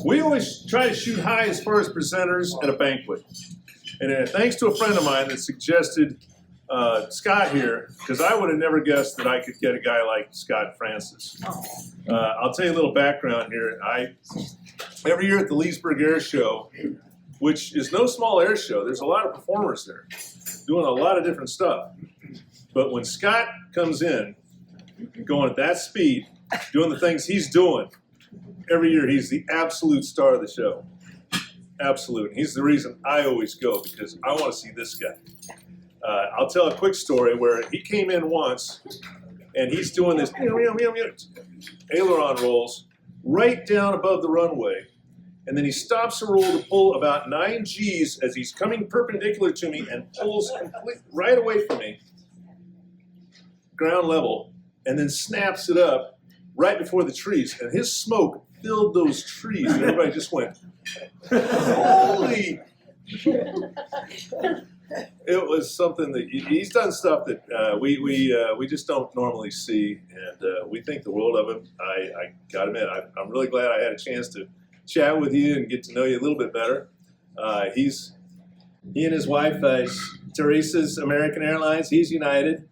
We always try to shoot high as far as presenters at a banquet. And thanks to a friend of mine that suggested Scott here, because I would have never guessed that I could get a guy like Scott Francis. I'll tell you a little background here. Every year at the Leesburg Air Show, which is no small air show, there's a lot of performers there doing a lot of different stuff. But when Scott comes in, going at that speed, doing the things he's doing, every year he's the absolute star of the show. Absolute. And he's the reason I always go, because I want to see this guy. I'll tell a quick story where he came in once and he's doing this aileron rolls right down above the runway. And then he stops the roll to pull about 9 Gs as he's coming perpendicular to me and pulls right away from me, ground level, and then snaps it up right before the trees. And his smoke filled those trees, and everybody just went, holy! It was something that he's done stuff that we just don't normally see, and we think the world of him. I gotta admit, I'm really glad I had a chance to chat with you and get to know you a little bit better. He and his wife, Teresa's American Airlines. He's United,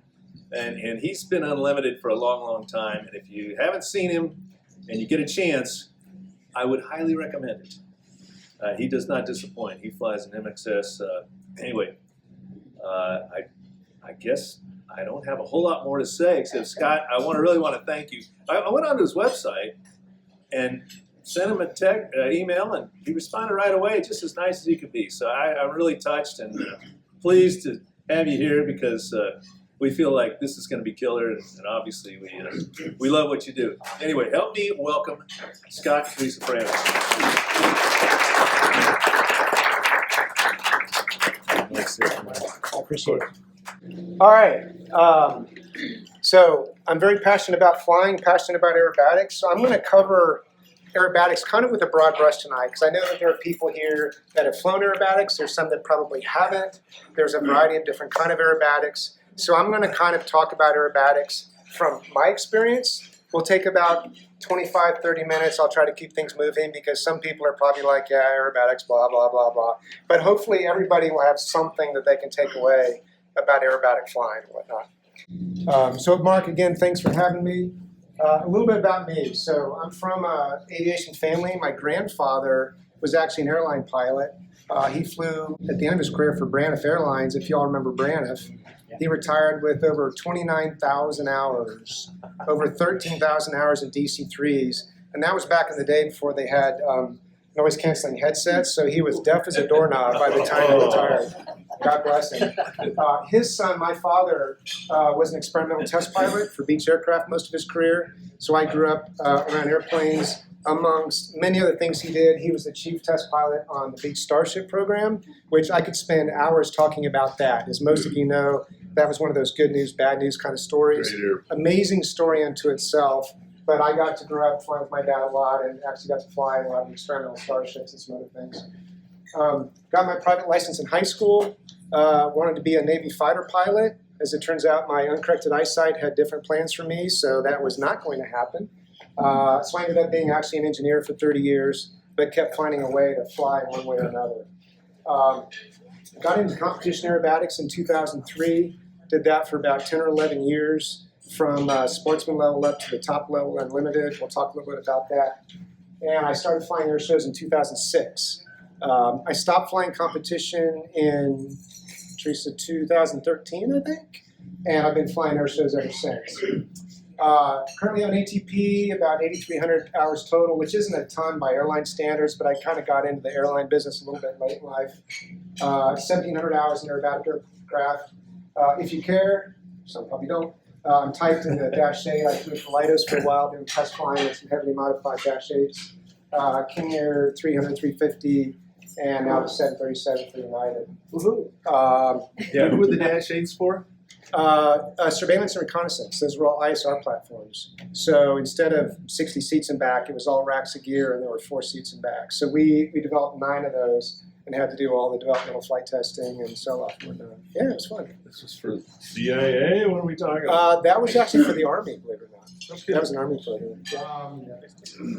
and he's been unlimited for a long, long time. And if you haven't seen him and you get a chance, I would highly recommend it. He does not disappoint. He flies an MXS. Anyway, I guess I don't have a whole lot more to say, except Scott, I really want to thank you. I went onto his website and sent him a email, and he responded right away, just as nice as he could be. So I'm really touched and pleased to have you here, because we feel like this is going to be killer, and obviously we love what you do. Anyway, help me welcome Scott and Teresa Francis. I appreciate it. All right. So I'm very passionate about flying, passionate about aerobatics. So I'm going to cover aerobatics kind of with a broad brush tonight, because I know that there are people here that have flown aerobatics. There's some that probably haven't. There's a variety of different kind of aerobatics. So I'm going to kind of talk about aerobatics from my experience. We'll take about 25, 30 minutes. I'll try to keep things moving, because some people are probably like, yeah, aerobatics, blah, blah, blah, blah. But hopefully everybody will have something that they can take away about aerobatic flying and whatnot. So Mark, again, thanks for having me. A little bit about me. So I'm from an aviation family. My grandfather was actually an airline pilot. He flew at the end of his career for Braniff Airlines, if y'all remember Braniff. He retired with over 29,000 hours, over 13,000 hours in DC-3s. And that was back in the day before they had noise-canceling headsets, so he was deaf as a doorknob by the time he retired. God bless him. His son, my father, was an experimental test pilot for Beech Aircraft most of his career. So I grew up around airplanes. Amongst many other things he did, he was the chief test pilot on the Beech Starship program, which I could spend hours talking about that. As most of you know, that was one of those good news, bad news kind of stories. Amazing story unto itself. But I got to grow up flying with my dad a lot, and actually got to fly a lot of experimental starships and some other things. Got my private license in high school. Wanted to be a Navy fighter pilot. As it turns out, my uncorrected eyesight had different plans for me, so that was not going to happen. So I ended up being actually an engineer for 30 years, but kept finding a way to fly one way or another. Got into competition aerobatics in 2003. Did that for about 10 or 11 years, from sportsman level up to the top level, unlimited. We'll talk a little bit about that. And I started flying air shows in 2006. I stopped flying competition in, Teresa, 2013, I think. And I've been flying air shows ever since. Currently on ATP, about 8,300 hours total, which isn't a ton by airline standards, but I kind of got into the airline business a little bit late in life. 1,700 hours in aerobatic aircraft. If you care, some probably don't, I'm typed in the Dash 8. I flew for Leidos for a while, doing test flying with some heavily modified Dash 8s. King Air 300, 350, and now the 737 for United. Yeah, who are the Dash 8s for? Surveillance and reconnaissance. Those were all ISR platforms. So instead of 60 seats in back, it was all racks of gear, and there were 4 seats in back. So we developed 9 of those. and had to do all the developmental flight testing and so off and whatnot. Yeah, it was fun. This is for EAA? What are we talking about? That was actually for the Army, believe it or not. Okay. That was an Army program.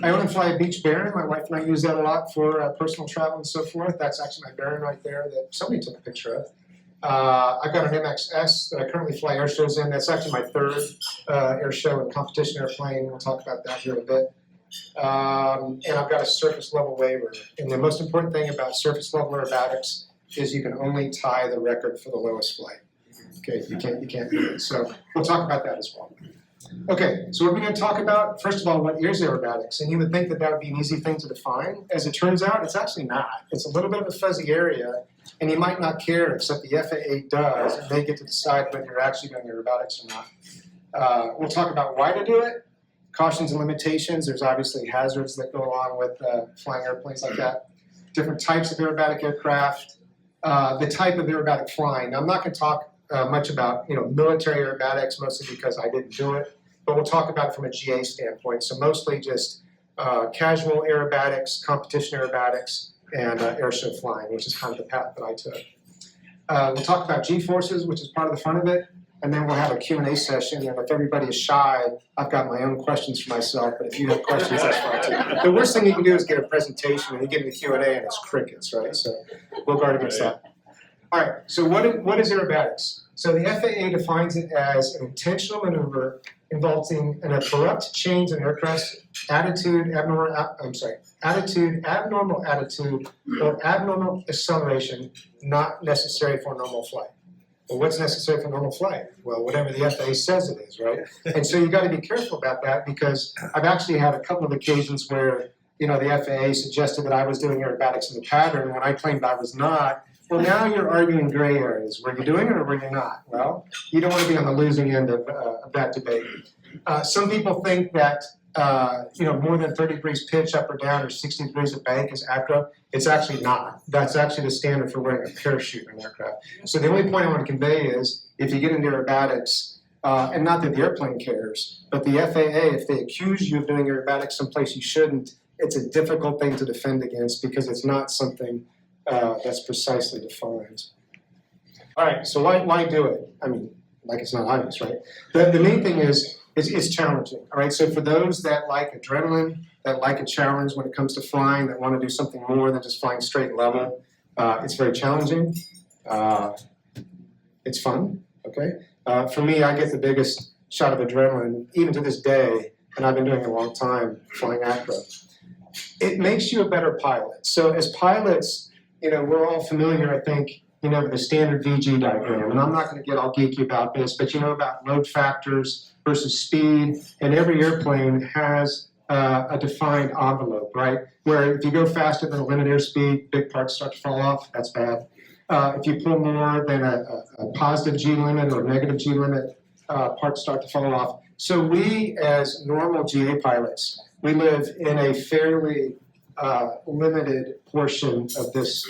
I own and fly a Beach Baron. My wife and I use that a lot for personal travel and so forth. That's actually my Baron right there that somebody took a picture of. I've got an MXS that I currently fly air shows in. That's actually my third air show and competition airplane. We'll talk about that here in a bit. And I've got a surface level waiver. And the most important thing about surface level aerobatics is you can only tie the record for the lowest flight. Okay, you can't do it. So we'll talk about that as well. Okay, so what we're going to talk about, first of all, what is aerobatics? And you would think that that would be an easy thing to define. As it turns out, it's actually not. It's a little bit of a fuzzy area, and you might not care, except the FAA does, and they get to decide whether you're actually doing aerobatics or not. We'll talk about why to do it, cautions and limitations. There's obviously hazards that go along with flying airplanes like that. Different types of aerobatic aircraft, the type of aerobatic flying. Now, I'm not going to talk much about military aerobatics, mostly because I didn't do it, but we'll talk about it from a GA standpoint. So mostly just casual aerobatics, competition aerobatics, and airshow flying, which is kind of the path that I took. We'll talk about G-forces, which is part of the fun of it, and then we'll have a Q&A session, and if everybody is shy, I've got my own questions for myself, but if you have questions, that's fine too. The worst thing you can do is get a presentation, and you get in the Q&A, and it's crickets, right? So we'll guard against that. All right, so what is aerobatics? So the FAA defines it as an intentional maneuver involving an abrupt change in aircraft's attitude, abnormal attitude, or abnormal acceleration not necessary for a normal flight. Well, what's necessary for a normal flight? Well, whatever the FAA says it is, right? And so you got to be careful about that because I've actually had a couple of occasions where the FAA suggested that I was doing aerobatics in the pattern when I claimed I was not. Well, now you're arguing gray areas. Were you doing it or were you not? Well, you don't want to be on the losing end of that debate. Some people think that more than 30 degrees pitch up or down or 60 degrees of bank is acro. It's actually not. That's actually the standard for wearing a parachute in an aircraft. So the only point I want to convey is if you get into aerobatics, and not that the airplane cares, but the FAA, if they accuse you of doing aerobatics someplace you shouldn't, it's a difficult thing to defend against because it's not something that's precisely defined. All right, so why do it? I mean, like it's not obvious, right? The main thing is it's challenging, all right? So for those that like adrenaline, that like a challenge when it comes to flying, that want to do something more than just flying straight level, it's very challenging. It's fun, okay? For me, I get the biggest shot of adrenaline, even to this day, and I've been doing it a long time, flying acro. It makes you a better pilot. So as pilots, we're all familiar, I think, with the standard VG diagram. And I'm not going to get all geeky about this, but about load factors versus speed. And every airplane has a defined envelope, right? Where if you go faster than a limit airspeed, big parts start to fall off. That's bad. If you pull more than a positive G limit or negative G limit, parts start to fall off. So we, as normal GA pilots, we live in a fairly limited portion of this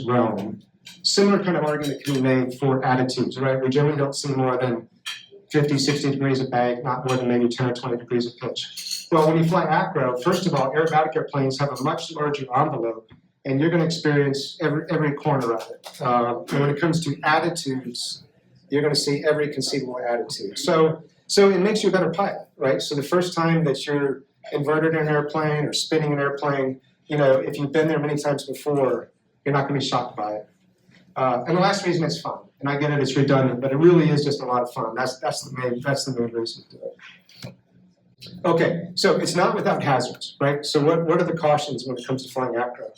realm. Similar kind of argument can be made for attitudes, right? We generally don't see more than 50, 60 degrees of bank, not more than maybe 10 or 20 degrees of pitch. Well, when you fly acro, first of all, aerobatic airplanes have a much larger envelope, and you're going to experience every corner of it. And when it comes to attitudes, you're going to see every conceivable attitude. So it makes you a better pilot, right? So the first time that you're inverted in an airplane or spinning an airplane, if you've been there many times before, you're not going to be shocked by it. And the last reason is fun. And I get it, it's redundant, but it really is just a lot of fun. That's the main reason to do it. Okay, so it's not without hazards, right? So what are the cautions when it comes to flying acro?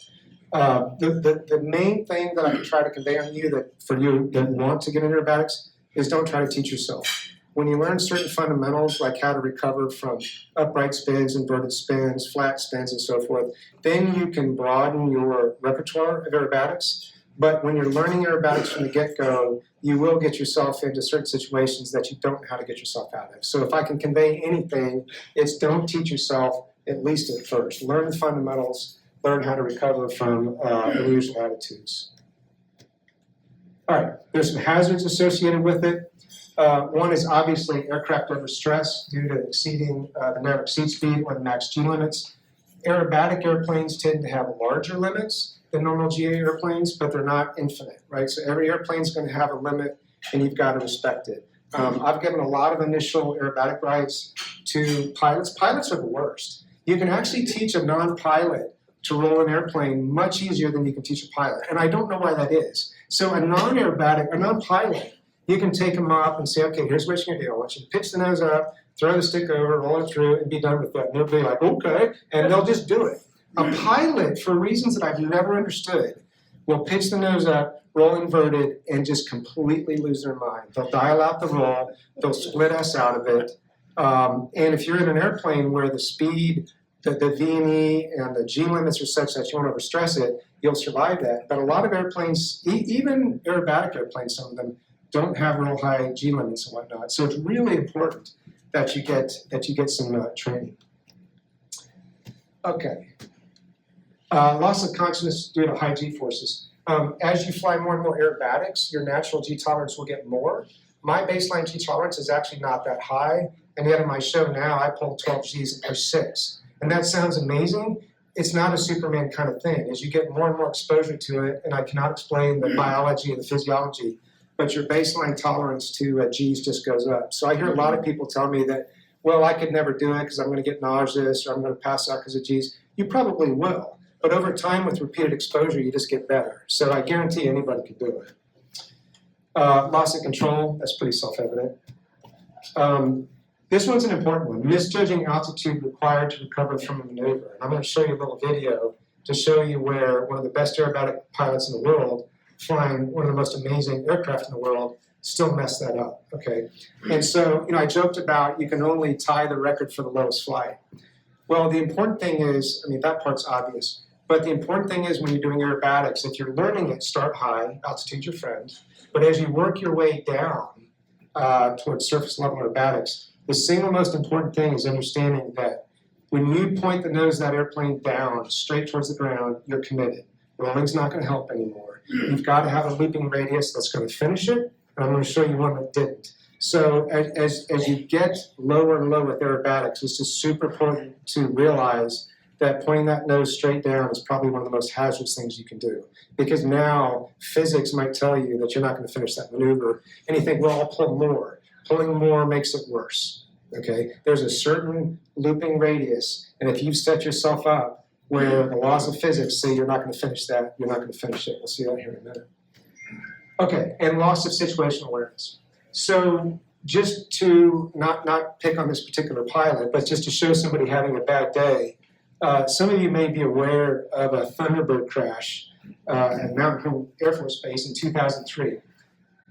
The main thing that I can try to convey on you that for you that want to get into aerobatics is don't try to teach yourself. When you learn certain fundamentals like how to recover from upright spins, inverted spins, flat spins, and so forth, then you can broaden your repertoire of aerobatics. But when you're learning aerobatics from the get-go, you will get yourself into certain situations that you don't know how to get yourself out of. So if I can convey anything, it's don't teach yourself, at least at first. Learn the fundamentals, learn how to recover from unusual attitudes. All right, there's some hazards associated with it. One is obviously aircraft under stress due to exceeding the narrow exceed speed or the max G limits. Aerobatic airplanes tend to have larger limits than normal GA airplanes, but they're not infinite, right? So every airplane's going to have a limit, and you've got to respect it. I've given a lot of initial aerobatic rides to pilots. Pilots are the worst. You can actually teach a non-pilot to roll an airplane much easier than you can teach a pilot, and I don't know why that is. So a non-pilot, you can take them up and say, okay, here's what you're gonna do. I want you to pitch the nose up, throw the stick over, roll it through, and be done with that. And they'll be like, okay, and they'll just do it. A pilot, for reasons that I've never understood, will pitch the nose up, roll inverted, and just completely lose their mind. They'll dial out the roll, they'll split us out of it. And if you're in an airplane where the speed, the V&E and the G limits are such that you won't overstress it, you'll survive that. But a lot of airplanes, even aerobatic airplanes, some of them, don't have real high G limits and whatnot. So it's really important that you get some training. Okay. Loss of consciousness due to high G forces. As you fly more and more aerobatics, your natural G tolerance will get more. My baseline G tolerance is actually not that high, and yet in my show now I pull 12 Gs and push 6. And that sounds amazing. It's not a Superman kind of thing. As you get more and more exposure to it, and I cannot explain the biology and the physiology, but your baseline tolerance to Gs just goes up. So I hear a lot of people tell me that, well, I could never do it because I'm going to get nauseous or I'm going to pass out because of Gs. You probably will. But over time, with repeated exposure, you just get better. So I guarantee anybody can do it. Loss of control, that's pretty self-evident. This one's an important one. Misjudging altitude required to recover from a maneuver. And I'm going to show you a little video to show you where one of the best aerobatic pilots in the world, flying one of the most amazing aircraft in the world, still messed that up, okay? And so, I joked about you can only tie the record for the lowest flight. Well, the important thing is, that part's obvious, but the important thing is when you're doing aerobatics, if you're learning it, start high, altitude's your friend, but as you work your way down towards surface level aerobatics, the single most important thing is understanding that when you point the nose of that airplane down, straight towards the ground, you're committed. Rolling's not going to help anymore. You've got to have a looping radius that's going to finish it, and I'm going to show you one that didn't. So as you get lower and lower with aerobatics, it's just super important to realize that pointing that nose straight down is probably one of the most hazardous things you can do. Because now physics might tell you that you're not going to finish that maneuver, and you think, well, I'll pull more. Pulling more makes it worse, okay? There's a certain looping radius, and if you've set yourself up where the laws of physics say you're not going to finish that, you're not going to finish it. We'll see that here in a minute. Okay, and loss of situational awareness. So just to not pick on this particular pilot, but just to show somebody having a bad day, some of you may be aware of a Thunderbird crash at Mountain Home Air Force Base in 2003.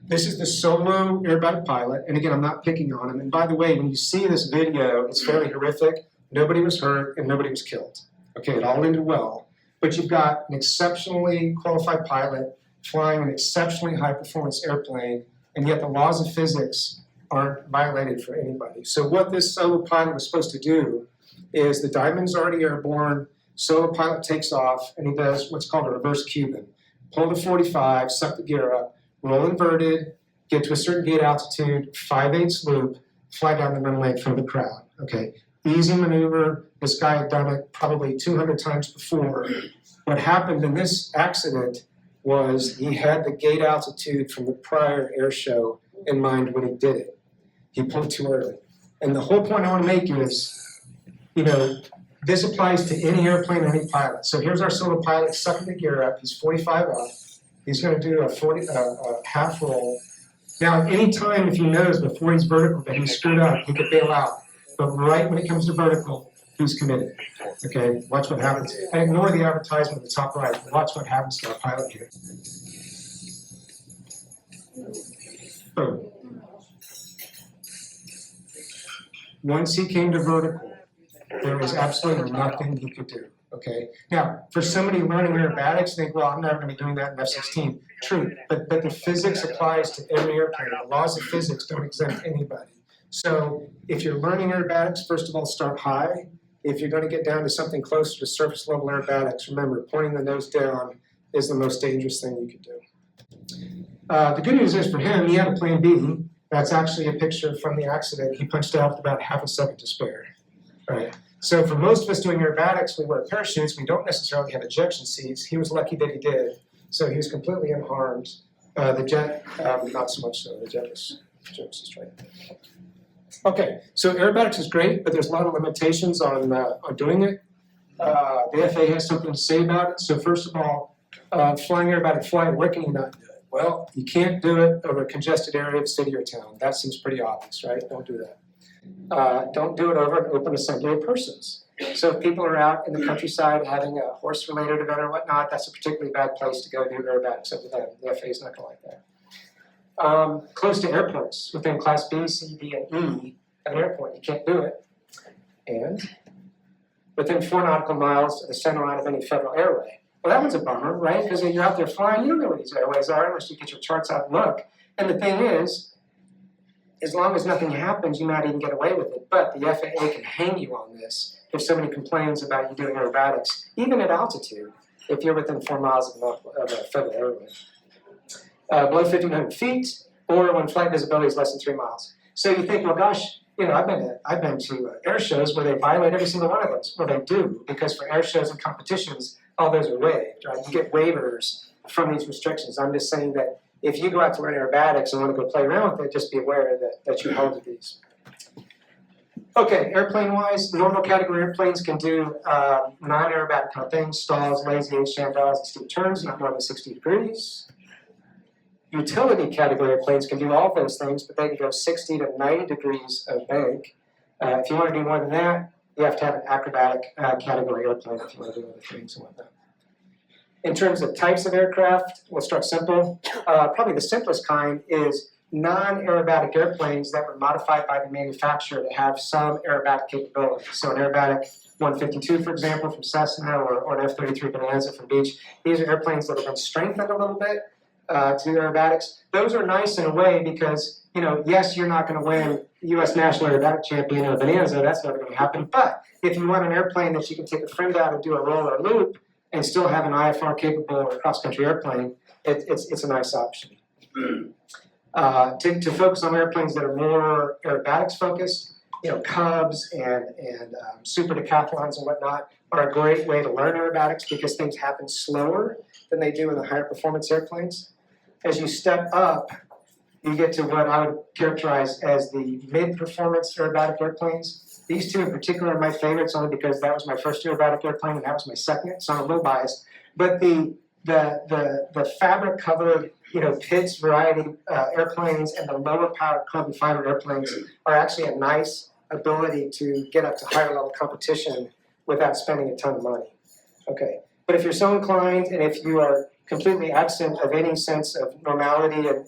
This is the solo aerobatic pilot, and again, I'm not picking on him. And by the way, when you see this video, it's fairly horrific. Nobody was hurt and nobody was killed. Okay, it all ended well. But you've got an exceptionally qualified pilot flying an exceptionally high-performance airplane, and yet the laws of physics aren't violated for anybody. So what this solo pilot was supposed to do is the diamond's already airborne, solo pilot takes off, and he does what's called a reverse Cuban. Pull the 45, suck the gear up, roll inverted, get to a certain gate altitude, 5/8 loop, fly down the runway in front of the crowd. Okay, easy maneuver. This guy had done it probably 200 times before. What happened in this accident was he had the gate altitude from the prior air show in mind when he did it. He pulled too early. And the whole point I want to make is, this applies to any airplane, any pilot. So here's our solo pilot sucking the gear up. He's 45 up. He's going to do a half roll. Now, at any time, if you notice before he's vertical that he's screwed up, he could bail out. But right when it comes to vertical, he's committed. Okay, watch what happens. And ignore the advertisement at the top right. Watch what happens to our pilot here. Boom. Once he came to vertical, there was absolutely nothing he could do. Okay. Now, for somebody learning aerobatics, think, well, I'm never going to be doing that in F-16. True, but the physics applies to every airplane. The laws of physics don't exempt anybody. So if you're learning aerobatics, first of all, start high. If you're going to get down to something closer to surface level aerobatics, remember, pointing the nose down is the most dangerous thing you can do. The good news is for him, he had a plan B. That's actually a picture from the accident. He punched out with about half a second to spare. All right. So for most of us doing aerobatics, we wear parachutes, we don't necessarily have ejection seats. He was lucky that he did, so he was completely unharmed. The jet, not so much so, the jet was straight. Okay, so aerobatics is great, but there's a lot of limitations on doing it. The FAA has something to say about it. So first of all, flying aerobatic flight, where can you not do it? Well, you can't do it over a congested area of city or town. That seems pretty obvious, right? Don't do that. Don't do it over an open assembly of persons. So if people are out in the countryside having a horse-related event or whatnot, that's a particularly bad place to go do aerobatics over them. The FAA is not going to like that. Close to airports, within Class B, C, D, and E of an airport, you can't do it. And within 4 nautical miles of the center line of any federal airway. Well, that one's a bummer, right? Because you're out there flying, you don't know where these airways are unless you get your charts out and look. And the thing is, as long as nothing happens, you might even get away with it. But the FAA can hang you on this if somebody complains about you doing aerobatics, even at altitude, if you're within 4 miles of a federal airway. Below 1,500 feet, or when flight visibility is less than 3 miles. So you think, well, gosh, you know, I've been to air shows where they violate every single one of those. Well, they do, because for air shows and competitions, all those are waived, right? You get waivers from these restrictions. I'm just saying that if you go out to learn aerobatics and want to go play around with it, just be aware that you hold to these. Okay, airplane-wise, normal category airplanes can do non-aerobatic kind of things, stalls, lazy H, standoffs, and steep turns, not more than 60 degrees. Utility category airplanes can do all those things, but they can go 60 to 90 degrees of bank. If you want to do more than that, you have to have an acrobatic category airplane if you want to do other things and whatnot. In terms of types of aircraft, we'll start simple. Probably the simplest kind is non-aerobatic airplanes that were modified by the manufacturer to have some aerobatic capability. So an aerobatic 152, for example, from Cessna, or an F-33 Bonanza from Beech. These are airplanes that have been strengthened a little bit to do aerobatics. Those are nice in a way because, you know, yes, you're not going to win U.S. National Aerobatic Champion or Bonanza, that's never going to happen. But if you want an airplane that you can take a friend out and do a roll or a loop and still have an IFR capable or cross-country airplane, it's a nice option. To focus on airplanes that are more aerobatics focused, you know, Cubs and super decathlons and whatnot are a great way to learn aerobatics because things happen slower than they do in the higher performance airplanes. As you step up, you get to what I would characterize as the mid-performance aerobatic airplanes. These two in particular are my favorites only because that was my first aerobatic airplane and that was my second, so I'm a little biased. But the fabric-covered, you know, Pitts variety airplanes and the lower-powered carbon fiber airplanes are actually a nice ability to get up to higher-level competition without spending a ton of money. Okay, but if you're so inclined and if you are completely absent of any sense of normality and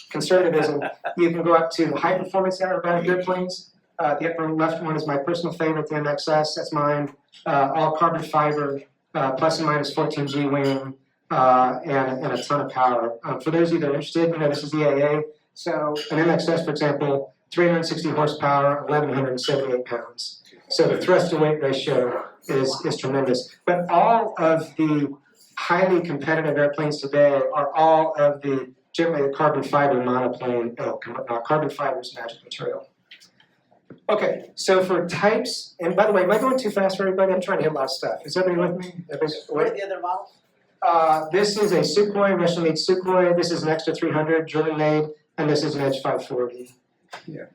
conservatism, you can go up to high-performance aerobatic airplanes. The upper left one is my personal favorite, the MXS. That's mine. All carbon fiber, plus and minus 14 G wing, and a ton of power. For those of you that are interested, you know, this is EAA. So an MXS, for example, 360 horsepower, 1,178 pounds. So the thrust-to-weight ratio is tremendous. But all of the highly competitive airplanes today are all of the generally the carbon fiber monoplane ilk. Carbon fiber is magic material. Okay, so for types, and by the way, am I going too fast for everybody? I'm trying to hit a lot of stuff. Is everybody with me? What are the other models? This is a Sukhoi, Russian-made Sukhoi. This is an Extra 300, German-made, and this is an Edge 540. Yeah.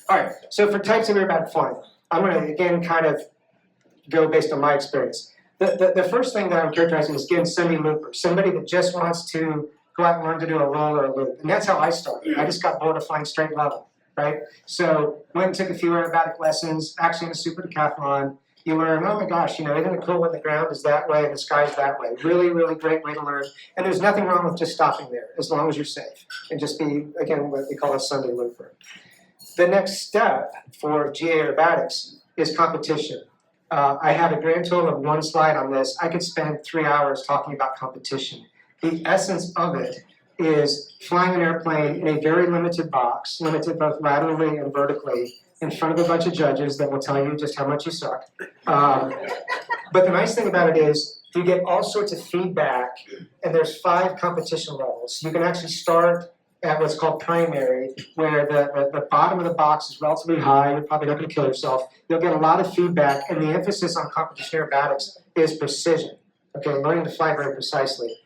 All right, so for types of aerobatic flying, I'm going to, again, kind of go based on my experience. The first thing that I'm characterizing is, again, semi-looper, somebody that just wants to go out and learn to do a roll or a loop. And that's how I started. I just got bored of flying straight level, right? So went and took a few aerobatic lessons, actually in a super decathlon. You learn, oh my gosh, you know, isn't it cool when the ground is that way and the sky's that way? Really, really great way to learn. And there's nothing wrong with just stopping there, as long as you're safe. And just be, again, what we call a Sunday looper. The next step for GA aerobatics is competition. I have a grand total of 1 slide on this. I could spend 3 hours talking about competition. The essence of it is flying an airplane in a very limited box, limited both laterally and vertically, in front of a bunch of judges that will tell you just how much you suck. But the nice thing about it is you get all sorts of feedback, and there's 5 competition levels. You can actually start at what's called primary, where the bottom of the box is relatively high, you're probably not going to kill yourself. You'll get a lot of feedback, and the emphasis on competition aerobatics is precision, okay, learning to fly very precisely.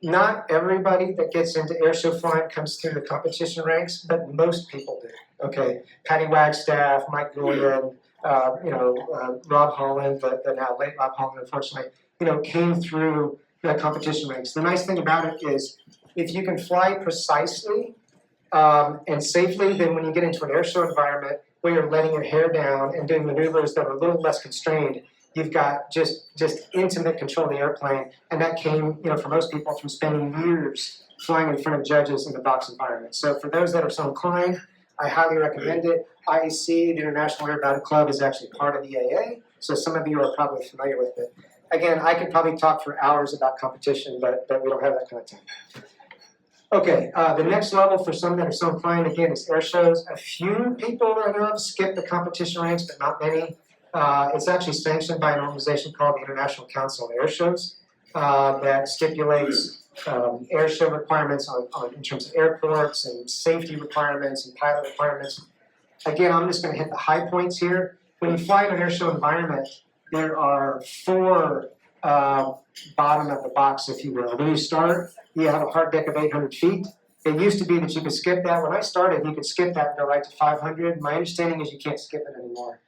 Not everybody that gets into airshow flying comes through the competition ranks, but most people do, okay? Patty Wagstaff, Mike Gillian, Rob Holland, the now late Rob Holland, unfortunately, came through the competition ranks. The nice thing about it is, if you can fly precisely and safely, then when you get into an airshow environment where you're letting your hair down and doing maneuvers that are a little less constrained, you've got just intimate control of the airplane, and that came, for most people from spending years flying in front of judges in the box environment. So for those that are so inclined, I highly recommend it. IAC, the International Aerobatic Club, is actually part of EAA, so some of you are probably familiar with it. Again, I could probably talk for hours about competition, but we don't have that kind of time. Okay, the next level for some that are so inclined, again, is air shows. A few people I know of skip the competition ranks, but not many. It's actually sanctioned by an organization called the International Council of Air Shows that stipulates air show requirements in terms of airports and safety requirements and pilot requirements. Again, I'm just going to hit the high points here. When you fly in an air show environment, there are 4 bottom of the box, if you will. When you start, you have a hard deck of 800 feet. It used to be that you could skip that. When I started, you could skip that and go right to 500. My understanding is you can't skip it anymore.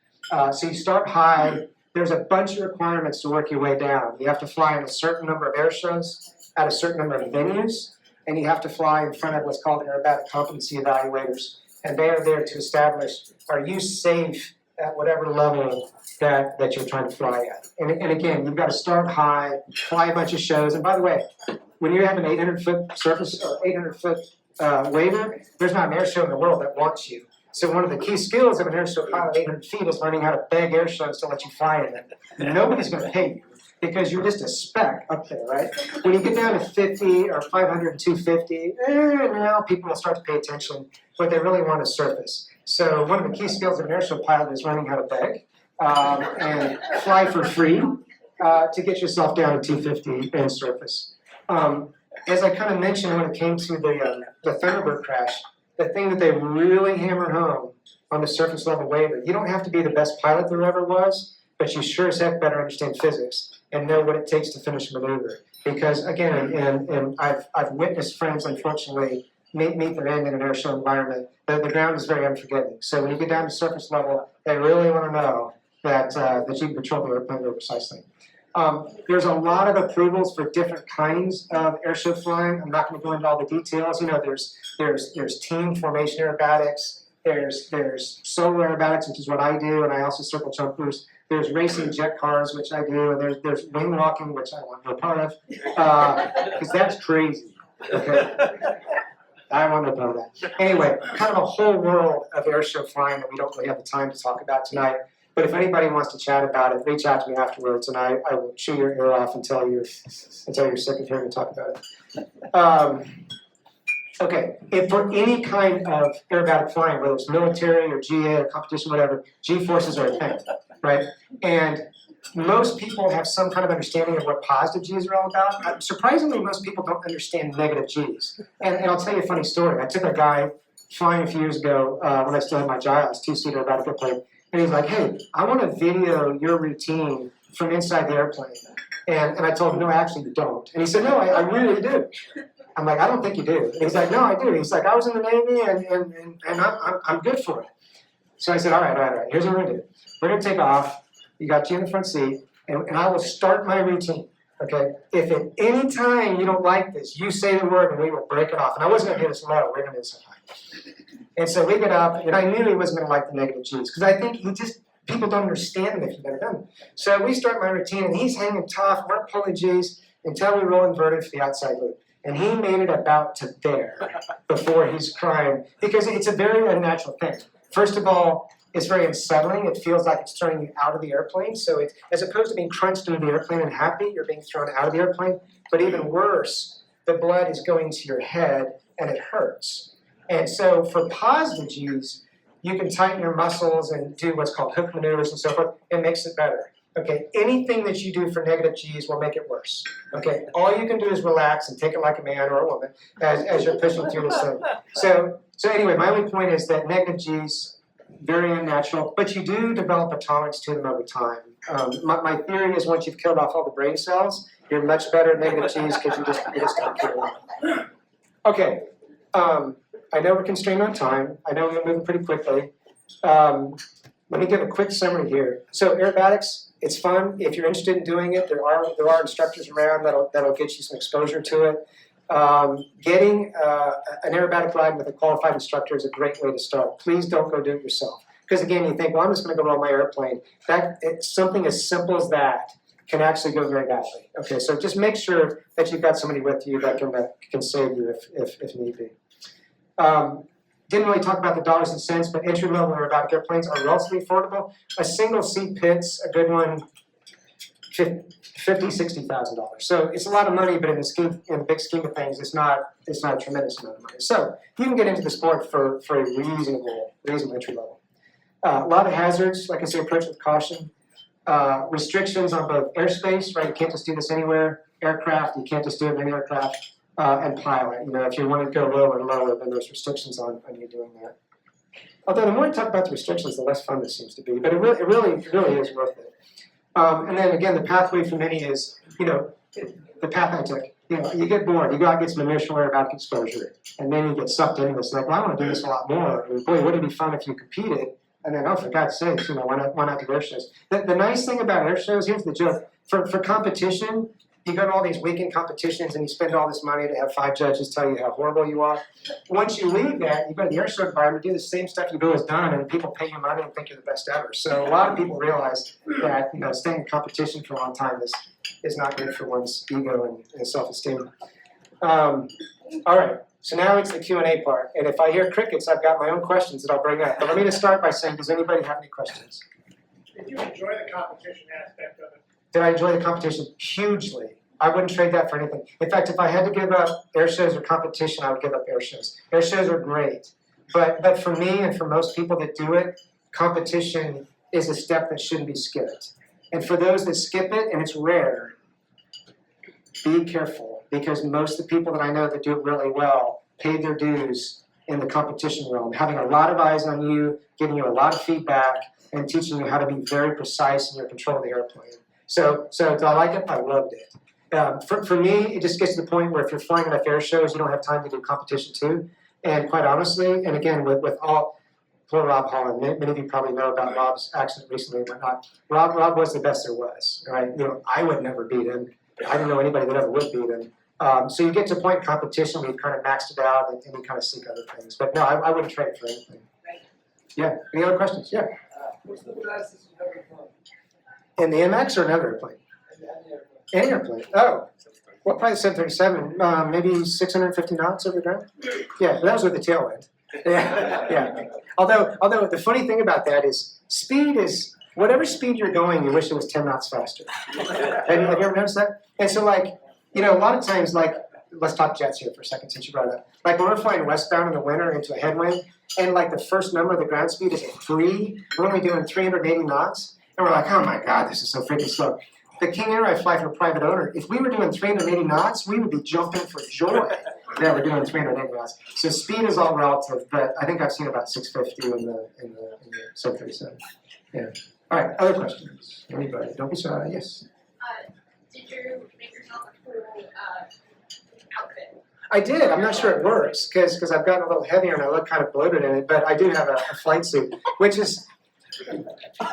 So you start high. There's a bunch of requirements to work your way down. You have to fly in a certain number of air shows at a certain number of venues, and you have to fly in front of what's called aerobatic competency evaluators. And they are there to establish, are you safe at whatever level that you're trying to fly at. And again, you've got to start high, fly a bunch of shows. And by the way, when you have an 800-foot surface or 800-foot waiver, there's not an air show in the world that wants you. So one of the key skills of an air show pilot at 800 feet is learning how to beg air shows to let you fly in them. And nobody's going to pay you because you're just a speck up there, right? When you get down to 50 or 500 and 250, now people will start to pay attention. What they really want is surface. So one of the key skills of an air show pilot is learning how to beg and fly for free to get yourself down to 250 and surface. As I kind of mentioned when it came to the Thunderbird crash, the thing that they really hammer home on the surface level waiver, you don't have to be the best pilot there ever was, but you sure as heck better understand physics and know what it takes to finish a maneuver. Because again, and I've witnessed friends, unfortunately, meet their end in an air show environment. The ground is very unforgiving. So when you get down to surface level, they really want to know that you can control the airplane very precisely. There's a lot of approvals for different kinds of airshow flying. I'm not going to go into all the details. There's team formation aerobatics. There's solo aerobatics, which is what I do, and I also circle jumpers. There's racing jet cars, which I do, and there's wing walking, which I want no part of, because that's crazy. Okay. I want no part of that. Anyway, kind of a whole world of airshow flying that we don't really have the time to talk about tonight. But if anybody wants to chat about it, reach out to me afterwards, and I will chew your ear off until you're sick of hearing me talk about it. Okay, if for any kind of aerobatic flying, whether it's military or GA or competition, whatever, G-forces are a thing, right? And most people have some kind of understanding of what positive G's are all about. Surprisingly, most people don't understand negative G's. And I'll tell you a funny story. I took a guy flying a few years ago when I still had my Giles, 2-seater aerobatic airplane, and he's like, hey, I want to video your routine from inside the airplane. And I told him, no, actually, you don't. And he said, no, I really do. I'm like, I don't think you do. And he's like, no, I do. He's like, I was in the Navy, and I'm good for it. So I said, all right. Here's what we're going to do. We're going to take off. You got you in the front seat, and I will start my routine, okay? If at any time you don't like this, you say the word, and we will break it off. And I wasn't going to do this low. We're going to do this high. And so we get up, and I knew he wasn't going to like the negative G's, because I think people don't understand them if you've never done it. So we start my routine, and he's hanging tough. We're pulling G's until we roll inverted for the outside loop. And he made it about to there before he's crying, because it's a very unnatural thing. First of all, it's very unsettling. It feels like it's throwing you out of the airplane. So it's, as opposed to being crunched into the airplane and happy, you're being thrown out of the airplane. But even worse, the blood is going to your head and it hurts. And so for positive G's, you can tighten your muscles and do what's called hook maneuvers and so forth. It makes it better. Okay, anything that you do for negative G's will make it worse. Okay, all you can do is relax and take it like a man or a woman as you're pushing through this thing. So anyway, my only point is that negative G's, very unnatural, but you do develop a tolerance to them over time. My theory is once you've killed off all the brain cells, you're much better at negative G's because you just don't care. Okay, I know we're constrained on time. I know we're moving pretty quickly. Let me give a quick summary here. So aerobatics, it's fun. If you're interested in doing it, there are instructors around that'll get you some exposure to it. Getting an aerobatic ride with a qualified instructor is a great way to start. Please don't go do it yourself. Because again, you think, well, I'm just going to go roll my airplane. Something as simple as that can actually go very badly. Okay, so just make sure that you've got somebody with you that can save you if need be. Didn't really talk about the dollars and cents, but entry-level aerobatic airplanes are relatively affordable. A single seat pit's a good one, $50,000, $60,000. So it's a lot of money, but in the big scheme of things, it's not a tremendous amount of money. So you can get into the sport for a reasonable entry level. A lot of hazards, like I say, approach with caution. Restrictions on both airspace, right? You can't just do this anywhere. Aircraft, you can't just do it in any aircraft. And pilot, if you want to go lower and lower, then there's restrictions on you doing that. Although the more you talk about the restrictions, the less fun this seems to be. But it really is worth it. And then again, the pathway for many is, the path I took. You get bored. You go out and get some initial aerobatic exposure, and then you get sucked into this. Like, well, I want to do this a lot more. And boy, wouldn't it be fun if you competed? And then, oh, for God's sakes, why not do air shows? The nice thing about air shows, here's the joke. For competition, you go to all these weekend competitions and you spend all this money to have 5 judges tell you how horrible you are. Once you leave that, you go to the air show environment, do the same stuff you've always done, and people pay you money and think you're the best ever. So a lot of people realize that staying in competition for a long time is not good for one's ego and self-esteem. All right, so now it's the Q&A part. And if I hear crickets, I've got my own questions that I'll bring up. But let me just start by saying, does anybody have any questions? Did you enjoy the competition aspect of it? Did I enjoy the competition? Hugely. I wouldn't trade that for anything. In fact, if I had to give up air shows or competition, I would give up air shows. Air shows are great. But for me and for most people that do it, competition is a step that shouldn't be skipped. And for those that skip it, and it's rare, be careful. Because most of the people that I know that do it really well paid their dues in the competition realm, having a lot of eyes on you, giving you a lot of feedback, and teaching you how to be very precise in your control of the airplane. So did I like it? I loved it. For me, it just gets to the point where if you're flying enough air shows, you don't have time to do competition too. And quite honestly, and again, with all, poor Rob Holland, many of you probably know about Rob's accident recently and whatnot. Rob was the best there was, right? I would never beat him. I don't know anybody that ever would beat him. So you get to a point in competition where you've kind of maxed it out and you kind of seek other things. But no, I wouldn't trade it for anything. Yeah, any other questions? Yeah. What's the fastest you've ever flown? In the MX or another airplane? Any airplane. Oh, well, probably 737, maybe 650 knots over the ground. Yeah, that was with the tailwind. Yeah. Although the funny thing about that is speed is, whatever speed you're going, you wish it was 10 knots faster. Have you ever noticed that? And so a lot of times, let's talk jets here for a second since you brought it up. Like when we're flying westbound in the winter into a headwind, and the first number of the ground speed is a 3, we're only doing 380 knots, and we're like, oh my God, this is so freaking slow. The King Air I fly for a private owner, if we were doing 380 knots, we would be jumping for joy that we're doing 380 knots. So speed is all relative, but I think I've seen about 650 in the 737. Yeah. All right, other questions? Anybody? Don't be shy. Yes? Did you make yourself a cool outfit? I did. I'm not sure it works because I've gotten a little heavier and I look kind of bloated in it, but I do have a flight suit, which is,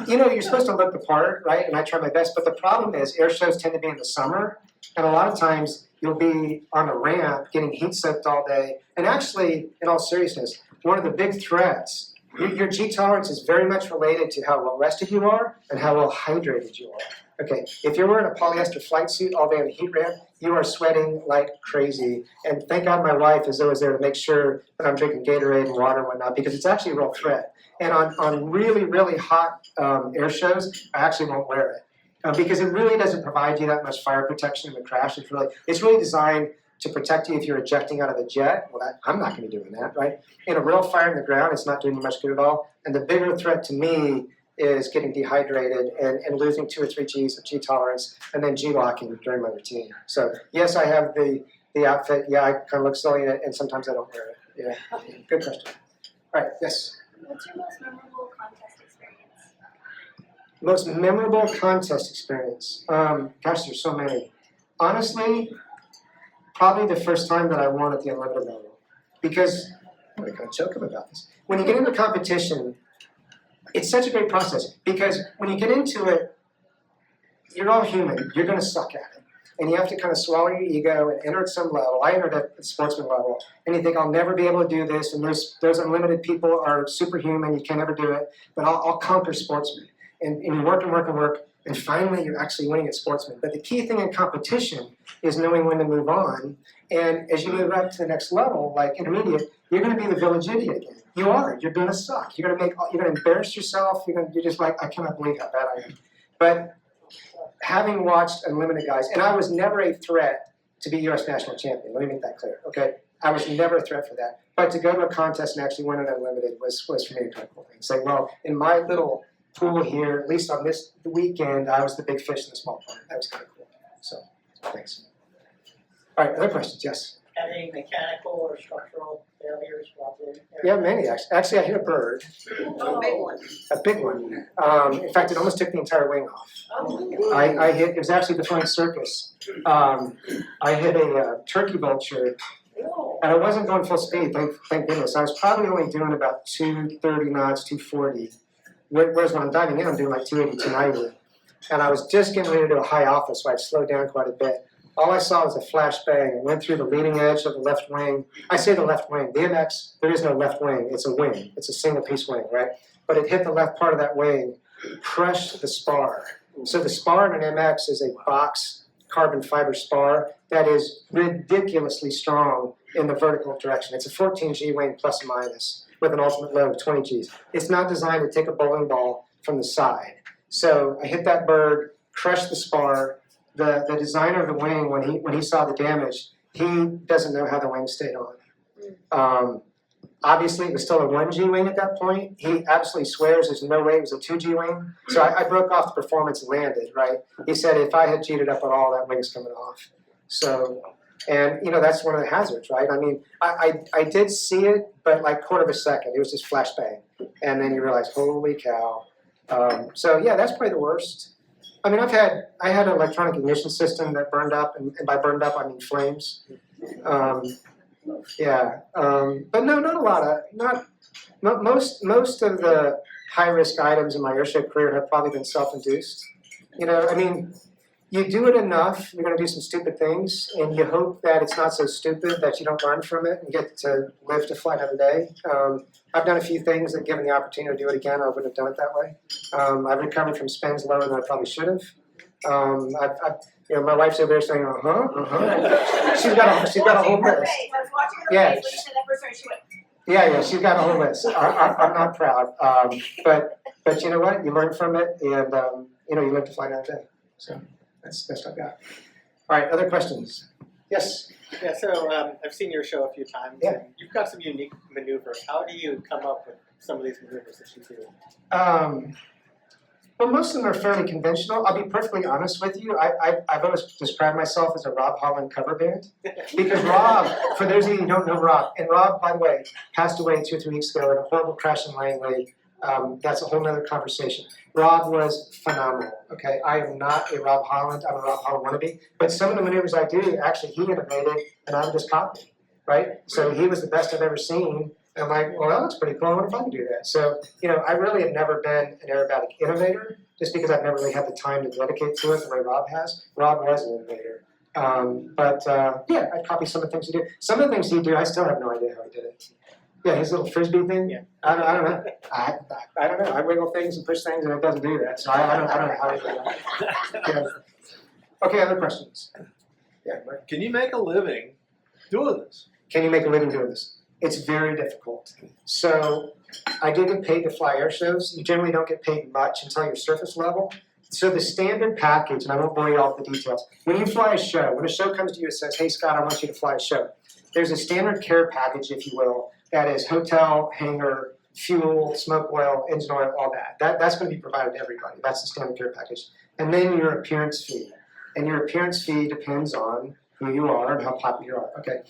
you're supposed to look the part, right? And I try my best, but the problem is air shows tend to be in the summer, and a lot of times you'll be on a ramp getting heat soaked all day. And actually, in all seriousness, one of the big threats, your G tolerance is very much related to how well rested you are and how well hydrated you are. Okay, if you're wearing a polyester flight suit all day on a heat ramp, you are sweating like crazy. And thank God my wife is always there to make sure that I'm drinking Gatorade and water and whatnot, because it's actually a real threat. And on really, really hot air shows, I actually won't wear it because it really doesn't provide you that much fire protection in the crash. It's really designed to protect you if you're ejecting out of a jet. Well, I'm not going to be doing that, right? In a real fire in the ground, it's not doing you much good at all. And the bigger threat to me is getting dehydrated and losing 2 or 3 G's of G tolerance and then G locking during my routine. So yes, I have the outfit. Yeah, I kind of look silly in it, and sometimes I don't wear it. Yeah, good question. All right, yes. What's your most memorable contest experience? Most memorable contest experience. Gosh, there's so many. Honestly, probably the first time that I won at the unlimited level, because I'm gonna kind of choke up about this. When you get into competition, it's such a great process because when you get into it, you're all human. You're gonna suck at it, and you have to kind of swallow your ego and enter at some level. I entered at the sportsman level, and you think I'll never be able to do this, and those unlimited people are superhuman. You can't ever do it, but I'll conquer sportsman. And you work and work and work, and finally you're actually winning at sportsman. But the key thing in competition is knowing when to move on. And as you move up to the next level, like intermediate, you're going to be the village idiot again. You are. You're going to suck. You're going to embarrass yourself. You're just like, I cannot believe how bad I am. But having watched unlimited guys, and I was never a threat to be U.S. national champion. Let me make that clear. Okay, I was never a threat for that. But to go to a contest and actually win an unlimited was for me a kind of cool thing. Say, well, in my little pool here, at least on this weekend, I was the big fish in the small pond. That was kind of cool. So, thanks. All right, other questions? Yes. Any mechanical or structural failures while doing it? Yeah, many actually. Actually, I hit a bird, Oh, big one. a big one. In fact, it almost took the entire wing off. Oh. I hit. It was actually the flying circus. I hit a turkey vulture, and I wasn't going full speed. Thank goodness. I was probably only doing about 230 knots, 240. Whereas when I'm diving in, I'm doing like 280, 290. And I was just getting ready to do a high alpha, so I'd slowed down quite a bit. All I saw was a flash bang. It went through the leading edge of the left wing. I say the left wing. The MX, there is no left wing. It's a wing. It's a single piece wing, right? But it hit the left part of that wing, crushed the spar. So the spar in an MX is a box carbon fiber spar that is ridiculously strong in the vertical direction. It's a 14 G wing plus or minus with an ultimate load of 20 Gs. It's not designed to take a bowling ball from the side. So I hit that bird, crushed the spar. The designer of the wing, when he saw the damage, he doesn't know how the wing stayed on. Obviously, it was still a 1G wing at that point. He absolutely swears there's no way it was a 2G wing. So I broke off the performance and landed, right? He said if I had G'd it up at all, that wing's coming off. So, and you know, that's one of the hazards, right? I mean, I did see it, but like quarter of a second. It was just flashbang. And then you realize, holy cow. So yeah, that's probably the worst. I mean, I had an electronic ignition system that burned up, and by burned up I mean flames. But no, not a lot of most of the high risk items in my airship career have probably been self-induced. You know, I mean, you do it enough, you're going to do some stupid things, and you hope that it's not so stupid that you don't learn from it and get to live to fly another day. I've done a few things that, given the opportunity to do it again, I wouldn't have done it that way. I've recovered from spins lower than I probably should have. You know, my wife's over there saying, She's got a whole list. I was watching her Yeah. face when you said that first time, she went, Yeah, she's got a whole list. I'm not proud, but you know what? You learn from it, and you know, you live to fly another day. So that's the best I've got. All right, other questions? Yes. Yeah, so I've seen your show a few times. Yeah. And you've got some unique maneuvers. How do you come up with some of these maneuvers that you do? Well, most of them are fairly conventional. I'll be perfectly honest with you. I've always described myself as a Rob Holland cover band. Because Rob, for those of you who don't know Rob, and Rob, by the way, passed away 2 or 3 weeks ago in a horrible crash in Langley. That's a whole nother conversation. Rob was phenomenal, okay? I am not a Rob Holland, I'm a Rob Holland wannabe, but some of the maneuvers I do, actually he innovated, and I'm just copying, right? So he was the best I've ever seen, and I'm like, well, that looks pretty cool, I wonder if I can do that. So, you know, I really have never been an aerobatic innovator, just because I've never really had the time to dedicate to it the way Rob has. Rob was an innovator. Yeah, I copy some of the things he did. Some of the things he did, I still have no idea how he did it. Yeah, his little frisbee thing. Yeah. I don't know. I don't know. I wiggle things and push things, and it doesn't do that. So I don't know how he did that. Yeah. Okay, other questions? Yeah, Mark. Can you make a living doing this? Can you make a living doing this? It's very difficult. So I do get paid to fly air shows. You generally don't get paid much until you're surface level. So the standard package, and I won't bore you all with the details, when you fly a show, when a show comes to you and says, hey Scott, I want you to fly a show, there's a standard care package, if you will, that is hotel, hangar, fuel, smoke oil, engine oil, all that. That's going to be provided to everybody. That's the standard care package. And then your appearance fee. And your appearance fee depends on who you are and how popular you are. Okay.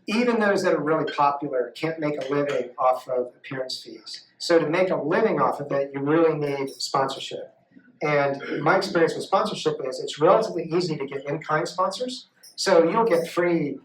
Even those that are really popular can't make a living off of appearance fees. So to make a living off of it, you really need sponsorship. And my experience with sponsorship is it's relatively easy to get in-kind sponsors. So you'll get free,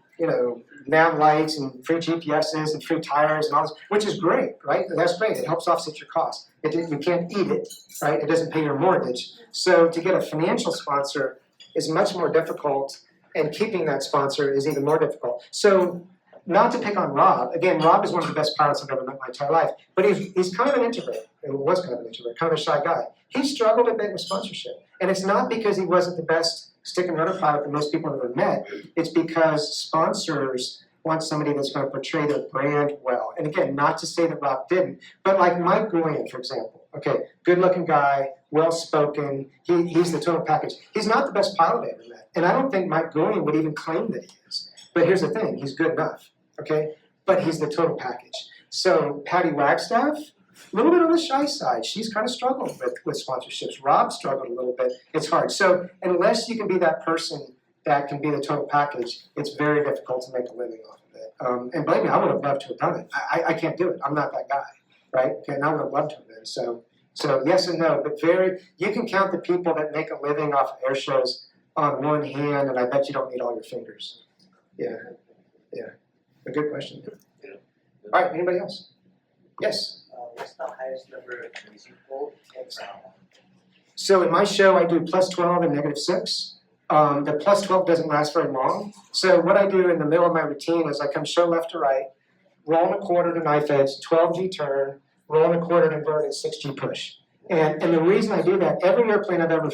nav lights and free GPSs and free tires and all this, which is great, right? That's great. It helps offset your costs. You can't eat it, right? It doesn't pay your mortgage. So to get a financial sponsor is much more difficult, and keeping that sponsor is even more difficult. So not to pick on Rob, again, Rob is one of the best pilots I've ever met in my entire life, but he's kind of an introvert, and was kind of an introvert, kind of a shy guy. He struggled a bit with sponsorship, and it's not because he wasn't the best stick and rudder pilot that most people have ever met. It's because sponsors want somebody that's going to portray their brand well. And again, not to say that Rob didn't, but like Mike Goyen, for example. Okay, good-looking guy, well-spoken. He's the total package. He's not the best pilot I ever met, and I don't think Mike Goyen would even claim that he is. But here's the thing: he's good enough. Okay, but he's the total package. So Patty Wagstaff, a little bit on the shy side. She's kind of struggled with sponsorships. Rob struggled a little bit. It's hard. So unless you can be that person that can be the total package, it's very difficult to make a living off of it. And believe me, I would have loved to have done it. I can't do it. I'm not that guy, right? Okay, and I would have loved to have been. So yes and no, but you can count the people that make a living off of air shows on one hand, and I bet you don't need all your fingers. Yeah. A good question. All right, anybody else? Yes? What's the highest number of keys you pulled? So in my show, I do plus 12 and negative 6. The plus 12 doesn't last very long. So what I do in the middle of my routine is I come show left to right, roll in a quarter to knife edge, 12G turn, roll in a quarter to inverted, 6G push. And the reason I do that, every airplane I've ever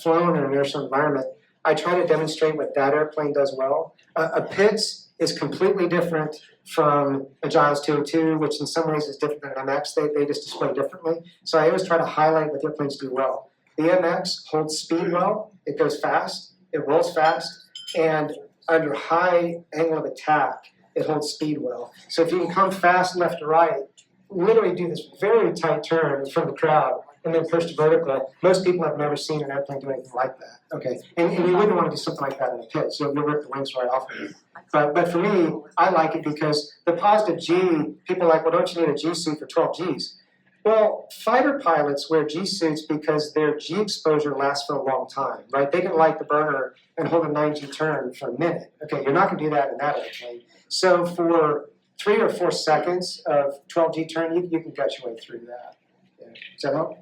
flown in an air show environment, I try to demonstrate what that airplane does well. A Pitts is completely different from a Giles 202, which in some ways is different than an MX. They just display differently. So I always try to highlight what the airplanes do well. The MX holds speed well, it goes fast, it rolls fast, and under high angle of attack, it holds speed well. So if you can come fast left to right, literally do this very tight turn in front of the crowd, and then push to vertical, most people have never seen an airplane do anything like that. Okay, and you wouldn't want to do something like that in a pit, so you'll rip the wings right off of it. But for me, I like it because the positive G, people are like, well, don't you need a G suit for 12 Gs? Well, fighter pilots wear G suits because their G exposure lasts for a long time, right? They can light the burner and hold a 9G turn for a minute. Okay, you're not going to do that in that airplane. So for 3 or 4 seconds of 12G turn, you can gut your way through that. Yeah. Does that help?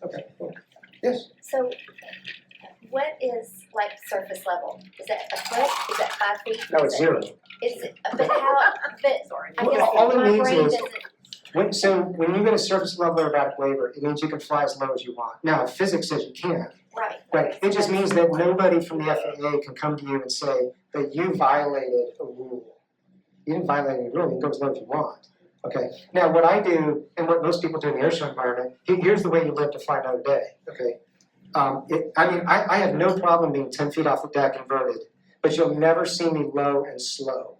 Okay, cool. Yes? So, what is like surface level? Is it a foot? Is it 5 feet? No, it's 0. Is it? But how? But I Well, guess all it my means brain is- doesn't. When you get a surface level aerobatic waiver, it means you can fly as low as you want. Now, physics says you can't. Right. Right, it just means that nobody from the FAA can come to you and say that you violated a rule. You didn't violate any rule, you can go as low as you want. Okay, now what I do, and what most people do in the airshow environment, here's the way you live to fly another day, okay? I have no problem being 10 feet off the deck inverted, but you'll never see me low and slow.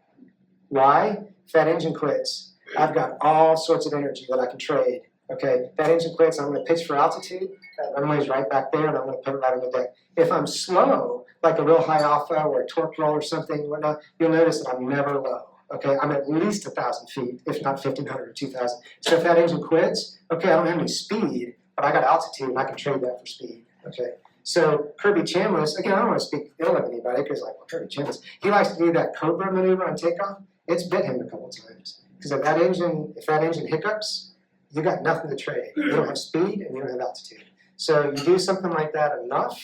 Why? If that engine quits, I've got all sorts of energy that I can trade, okay? That engine quits, I'm gonna pitch for altitude, that runway's right back there, and I'm gonna put it right on the deck. If I'm slow, like a real high alpha or a torque roll or something, whatnot, you'll notice that I'm never low. Okay, I'm at least 1,000 feet, if not 1,500 or 2,000. So if that engine quits, okay, I don't have any speed, but I got altitude and I can trade that for speed. Okay, so Kirby Chambliss, again, I don't want to speak ill of anybody because like, well, Kirby Chambliss, he likes to do that Cobra maneuver on takeoff. It's bit him a couple times because if that engine hiccups, you got nothing to trade. You don't have speed and you don't have altitude. So you do something like that enough,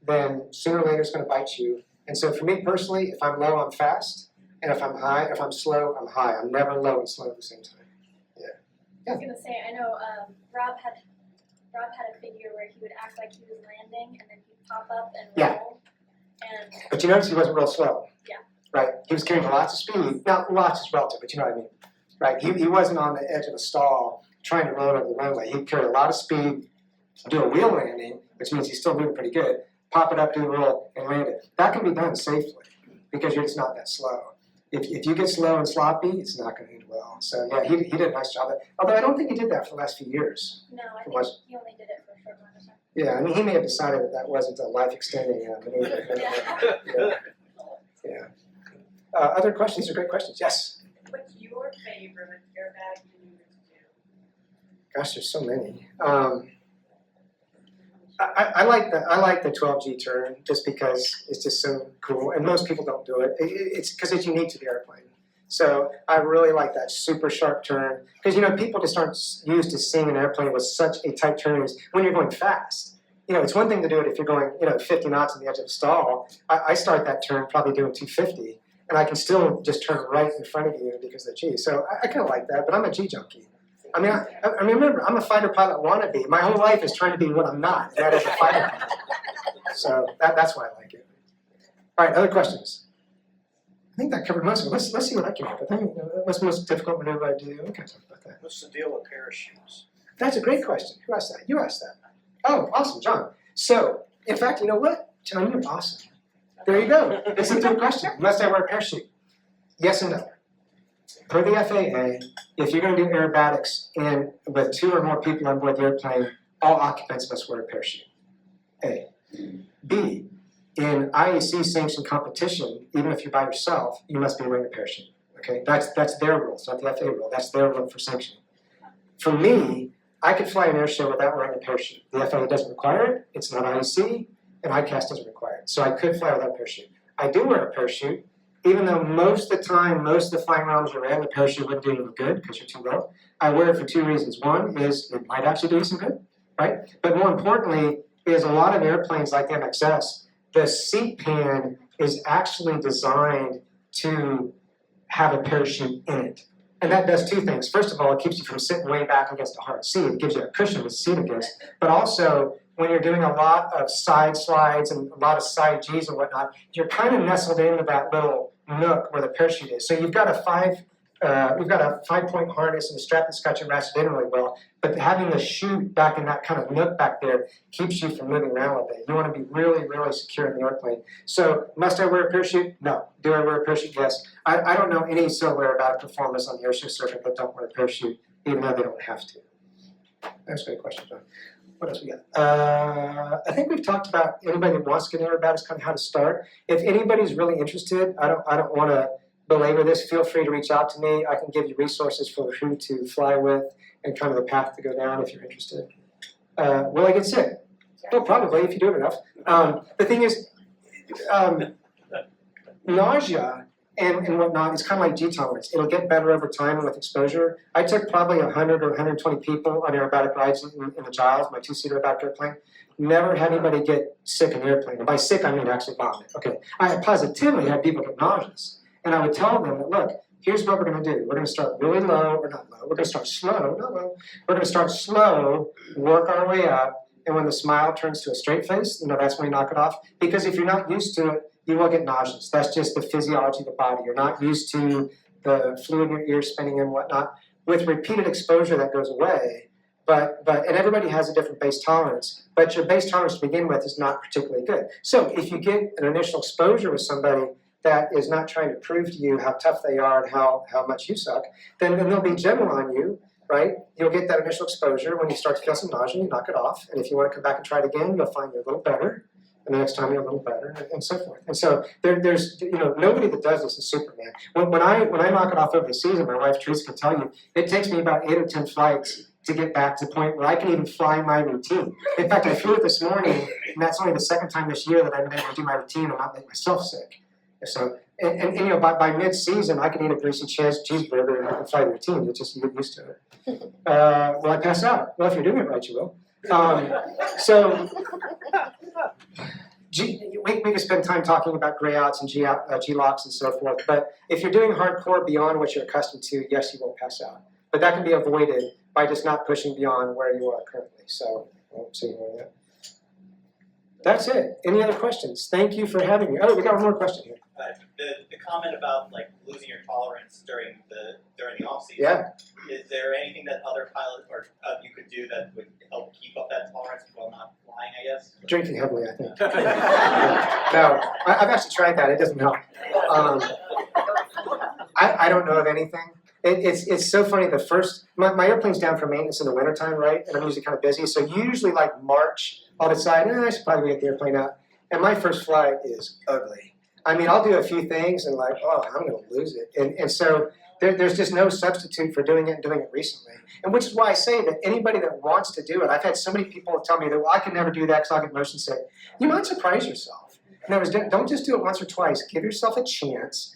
then sooner or later it's going to bite you. And so for me personally, if I'm low, I'm fast. And if I'm slow, I'm high. I'm never low and slow at the same time. Yeah. I was gonna say, I know Rob had a figure where he would act like he was landing and then he'd pop up and Yeah. roll. And But you notice he wasn't real slow. Yeah. Right? He was carrying lots of speed. Now, lots is relative, but you know what I mean. Right? He wasn't on the edge of a stall trying to roll over the runway. He'd carry a lot of speed, do a wheel landing, which means he's still moving pretty good, pop it up, do a roll, and land it. That can be done safely because you're just not that slow. If you get slow and sloppy, it's not going to end well. So yeah, he did a nice job. Although I don't think he did that for the last few years. No, I think Was- he only did it for a short amount of time. Yeah, I mean, he may have decided that that wasn't a life-extending maneuver. Yeah. Yeah. Other questions? These are great questions. Yes. What's your favorite airbag maneuver to do? Gosh, there's so many. I like the 12G turn just because it's just so cool, and most people don't do it. It's because it's unique to the airplane. So I really like that super sharp turn because people just aren't used to seeing an airplane with such a tight turn as when you're going fast. It's one thing to do it if you're going 50 knots on the edge of a stall. I start that turn probably doing 250, and I can still just turn right in front of you because of the G. So I kind of like that, but I'm a G junkie. I mean, I remember, I'm a fighter pilot wannabe. My whole life is trying to be what I'm not, and that is a fighter pilot. So that's why I like it. All right, other questions? I think that covered most of it. Let's see what I came up with. I think what's the most difficult maneuver I do? We can talk about that. What's the deal with parachutes? That's a great question. Who asked that? You asked that. Oh, awesome, John. So, in fact, you know what? John, you're awesome. There you go. It's a good question. Must I wear a parachute? Yes and no. Per the FAA, if you're going to do aerobatics and with 2 or more people on board the airplane, all occupants must wear a parachute. A. B. In IAC sanctioned competition, even if you're by yourself, you must be wearing a parachute. Okay, that's their rules, not the FAA rule. That's their rule for sanctioning. For me, I could fly an air show without wearing a parachute. The FAA doesn't require it. It's not IAC, and ICAS doesn't require it. So I could fly without a parachute. I do wear a parachute, even though most of the time, most of the flying realms are in, the parachute wouldn't do you good because you're too low. I wear it for 2 reasons. One is it might actually do you some good, right? But more importantly, is a lot of airplanes like the MXS, the seat pan is actually designed to have a parachute in it. And that does 2 things. First of all, it keeps you from sitting way back against a hard seat. It gives you a cushion to seat against. But also, when you're doing a lot of side slides and a lot of side Gs and whatnot, you're kind of nestled into that little nook where the parachute is. So you've got a 5-point harness and the strap that's got you ratcheted in really well. But having the chute back in that kind of nook back there keeps you from moving around a little bit. You want to be really, really secure in the airplane. So must I wear a parachute? No. Do I wear a parachute? Yes. I don't know any solo aerobatic performers on the airshow circuit that don't wear a parachute, even though they don't have to. That's a great question, John. What else we got? I think we've talked about anybody that wants to get aerobatics, kind of how to start. If anybody's really interested, I don't want to belabor this. Feel free to reach out to me. I can give you resources for who to fly with and kind of the path to go down if you're interested. Will I get sick? Well, probably if you do it enough. The thing is, nausea and whatnot is kind of like G tolerance. It'll get better over time and with exposure. I took probably 100 or 120 people on aerobatic rides in the Giles, my 2-seater aerobatic airplane. Never had anybody get sick in the airplane. And by sick, I mean actually vomit. Okay, I positively had people get nauseous. And I would tell them that, look, here's what we're going to do. We're going to start really low, or not low. We're going to start slow, not low. We're going to start slow, work our way up, and when the smile turns to a straight face, that's when you knock it off. Because if you're not used to it, you will get nauseous. That's just the physiology of the body. You're not used to the fluid in your ear spinning and whatnot. With repeated exposure, that goes away. But and everybody has a different base tolerance. But your base tolerance to begin with is not particularly good. So if you get an initial exposure with somebody that is not trying to prove to you how tough they are and how much you suck, then they'll be gentle on you, right? You'll get that initial exposure. When you start to feel some nausea, you knock it off. And if you want to come back and try it again, you'll find you're a little better. And the next time you're a little better, and so forth. And so there's nobody that does this is Superman. When I knock it off over the season, my wife Teresa can tell you, it takes me about 8 or 10 flights to get back to the point where I can even fly my routine. In fact, I flew it this morning, and that's only the second time this year that I've been able to do my routine and not make myself sick. So, and by mid-season, I can eat a greasy cheeseburger and fly the routine. You just get used to it. Will I pass out? Well, if you're doing it right, you will. We can spend time talking about gray outs and G-locks and so forth, but if you're doing hardcore beyond what you're accustomed to, yes, you will pass out. But that can be avoided by just not pushing beyond where you are currently. So, that's it. Any other questions? Thank you for having me. Oh, we got one more question here. The comment about losing your tolerance during the off season. Yeah. Is there anything that other pilots or you could do that would help keep up that tolerance while not flying? I guess. Drinking heavily, I think. No, I've actually tried that. It doesn't help. I don't know of anything. It's so funny, my airplane's down for maintenance in the wintertime, right? And I'm usually kind of busy, so usually like March, I'll decide, I should probably get the airplane out. And my first flight is ugly. I mean, I'll do a few things and like, oh, I'm gonna lose it. And so there's just no substitute for doing it and doing it recently. And which is why I say that anybody that wants to do it, I've had so many people tell me that, well, I can never do that because I'll get motion sick. You might surprise yourself. In other words, don't just do it once or twice. Give yourself a chance.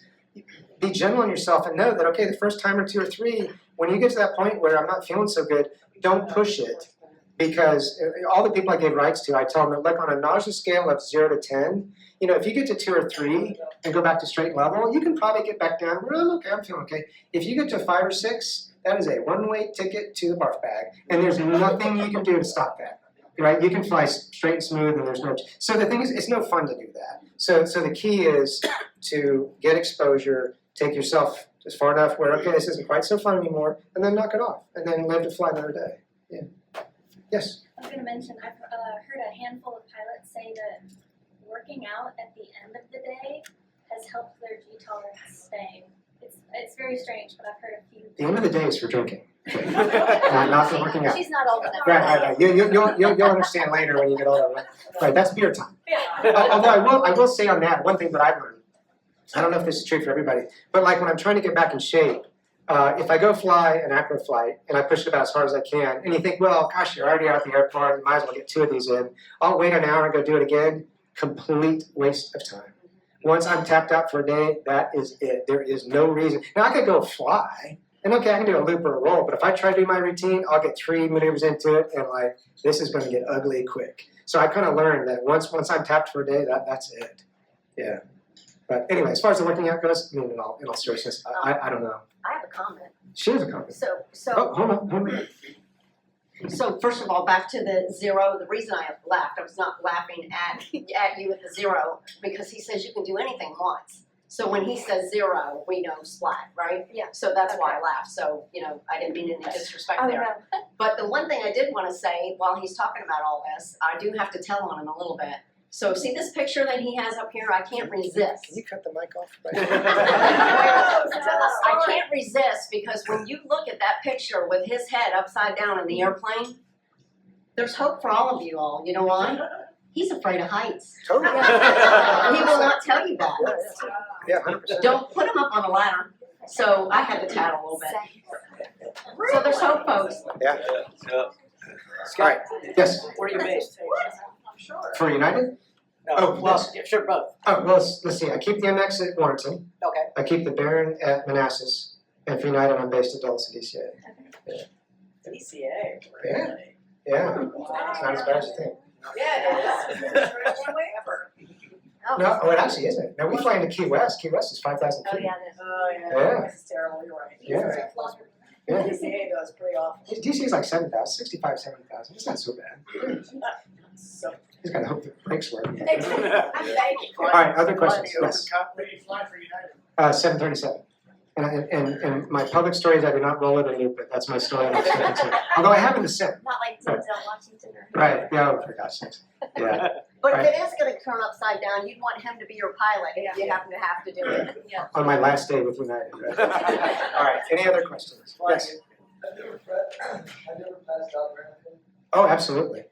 Be gentle on yourself and know that, okay, the first time or two or three, when you get to that point where I'm not feeling so good, don't push it. Because all the people I gave rides to, I tell them, look, on a nausea scale of 0 to 10, if you get to 2 or 3 and go back to straight level, you can probably get back down, well, I'm okay, I'm feeling okay. If you get to 5 or 6, that is a one-way ticket to the barf bag. And there's nothing you can do to stop that, right? You can fly straight and smooth and there's no, so the thing is, it's no fun to do that. So the key is to get exposure, take yourself just far enough where, okay, this isn't quite so fun anymore, and then knock it off, and then live to fly another day. Yeah. Yes? I was going to mention, I've heard a handful of pilots say that working out at the end of the day has helped their G tolerance stay. It's very strange, but I've heard a few. The end of the day is for drinking, not for working out. She's not old enough. Right. You'll understand later when you get older. Right, that's beer time. Yeah. Although I will say on that, one thing that I've learned, I don't know if this is true for everybody, but like when I'm trying to get back in shape, if I go fly an acro flight and I push it about as hard as I can, and you think, well, gosh, you're already out at the airport, you might as well get 2 of these in. I'll wait an hour and go do it again. Complete waste of time. Once I'm tapped out for a day, that is it. There is no reason. Now I could go fly, and okay, I can do a loop or a roll, but if I try to do my routine, I'll get 3 maneuvers into it, and like, this is gonna get ugly quick. So I kind of learned that once I'm tapped for a day, that's it. Yeah. But anyway, as far as the working out goes, I mean, in all seriousness, I don't know. I have a comment. She has a comment. So Oh, hold on. So first of all, back to the 0, the reason I laughed, I was not laughing at you at the 0, because he says you can do anything once. So when he says 0, we know splat, right? Yeah. So that's why I laughed, so, I didn't mean any disrespect there. But the one thing I did wanna say, while he's talking about all this, I do have to tell on him a little bit. So see this picture that he has up here, I can't resist. Can you cut the mic off? I can't resist because when you look at that picture with his head upside down in the airplane, there's hope for all of you all. You know why? He's afraid of heights. Totally. He will not tell you that. Yeah, 100%. Don't put him up on a ladder. So I had to tattle a little bit. So there's hope, folks. Yeah. All right. Yes. Where are you based? For United? No, Oh, well, yeah, sure, both. Oh, well, let's see. I keep the MX at Warrenton. Okay. I keep the Baron at Manassas. And for United, I'm based at Dulles at DCA. DCA, really? Yeah. It's not as bad as you think. Yeah, it is. No, it actually isn't. No, we fly into Key West. Key West is 5,000 feet. Oh, yeah, it is. Oh, Yeah. This is terrible, you're right. Yeah. Yeah. DCA does pretty often. DC is like 7,000, 65, 7,000. It's not so bad. So. Just gotta hope the brakes work. Thank you. All right, other questions? Yes. Where do you fly for United? 737. And my public story is I do not roll it or loop it. That's my story. I'm sticking to. Although I have in the sim. Not like Denzel Washington or. Right. Yeah. Oh, for God's sakes. Yeah. But if it is gonna turn upside down, you'd want him to be your pilot if you happen to have to do it. On my last day with United. Right? All right. Any other questions? Yes. Have you ever passed out or anything? Oh, absolutely.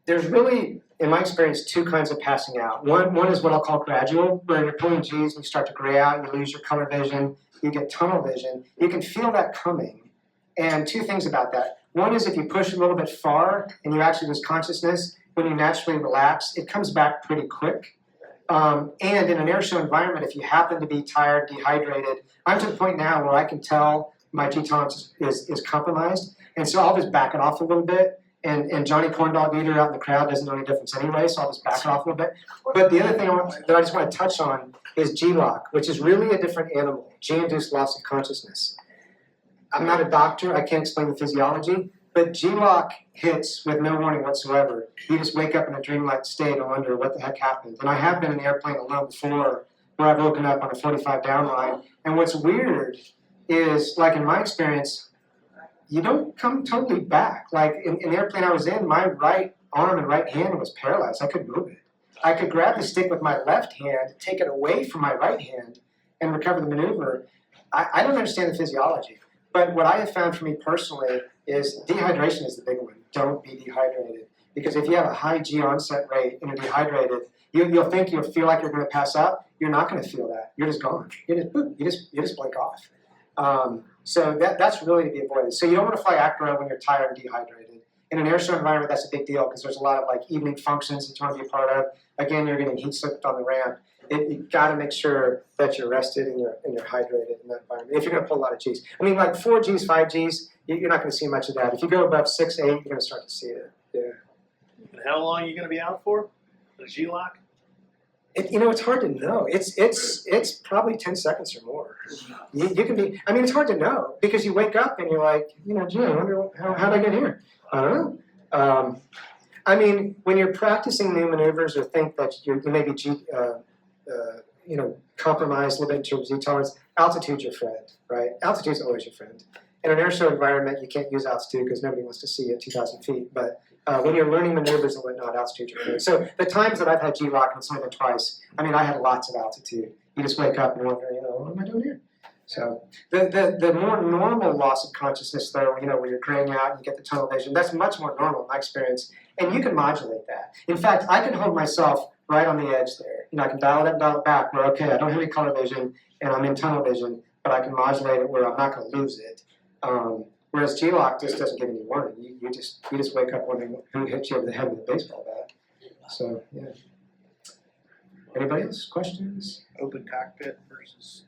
There's really, in my experience, 2 kinds of passing out. One is what I'll call gradual, where you're pulling G's and you start to gray out, you lose your color vision, you get tunnel vision. You can feel that coming. And 2 things about that. One is if you push a little bit far and you actually lose consciousness, when you naturally relax, it comes back pretty quick. And in an air show environment, if you happen to be tired, dehydrated, I'm to the point now where I can tell my G tolerance is compromised. And so I'll just back it off a little bit. And Johnny Corndog Eater out in the crowd doesn't know any difference anyway, so I'll just back it off a little bit. But the other thing that I just want to touch on is G-lock, which is really a different animal, G-induced loss of consciousness. I'm not a doctor, I can't explain the physiology, but G-lock hits with no warning whatsoever. You just wake up in a dreamlike state and wonder what the heck happened. And I have been in the airplane alone before, where I've woken up on a 45 down line. And what's weird is, like in my experience, you don't come totally back. Like in the airplane I was in, my right arm and right hand was paralyzed. I couldn't move it. I could grab the stick with my left hand, take it away from my right hand, and recover the maneuver, I don't understand the physiology. But what I have found for me personally is dehydration is the big one. Don't be dehydrated. Because if you have a high G onset rate and you're dehydrated, you'll feel like you're going to pass out. You're not going to feel that. You're just gone. You just blink off. So that's really to be avoided. So you don't want to fly acro when you're tired and dehydrated. In an air show environment, that's a big deal because there's a lot of like evening functions that you want to be a part of. Again, you're getting heat soaked on the ramp. You got to make sure that you're rested and you're hydrated in that environment. If you're going to pull a lot of Gs, I mean, like 4 Gs, 5 Gs, you're not going to see much of that. If you go above 6, 8, you're going to start to see it. Yeah. And how long are you going to be out for? The G-lock? It's hard to know. It's probably 10 seconds or more. You can be. I mean, it's hard to know because you wake up and you're like, gee, I wonder how'd I get here? I don't know. I mean, when you're practicing new maneuvers or think that you may be compromised a little bit in terms of G tolerance, altitude's your friend, right? Altitude's always your friend. In an air show environment, you can't use altitude because nobody wants to see you at 2,000 feet. But when you're learning maneuvers and whatnot, altitude's your friend. So the times that I've had G-lock, and it's only been twice, I mean, I had lots of altitude. You just wake up and wonder, what am I doing here? So the more normal loss of consciousness, though, where you're graying out and you get the tunnel vision, that's much more normal in my experience. And you can modulate that. In fact, I can hold myself right on the edge there. I can dial it up and dial it back where, okay, I don't have any color vision and I'm in tunnel vision, but I can modulate it where I'm not going to lose it. Whereas G-lock just doesn't give any warning. You just wake up wondering who hit you over the head with a baseball bat. So, yeah. Anybody else? Questions? Open cockpit versus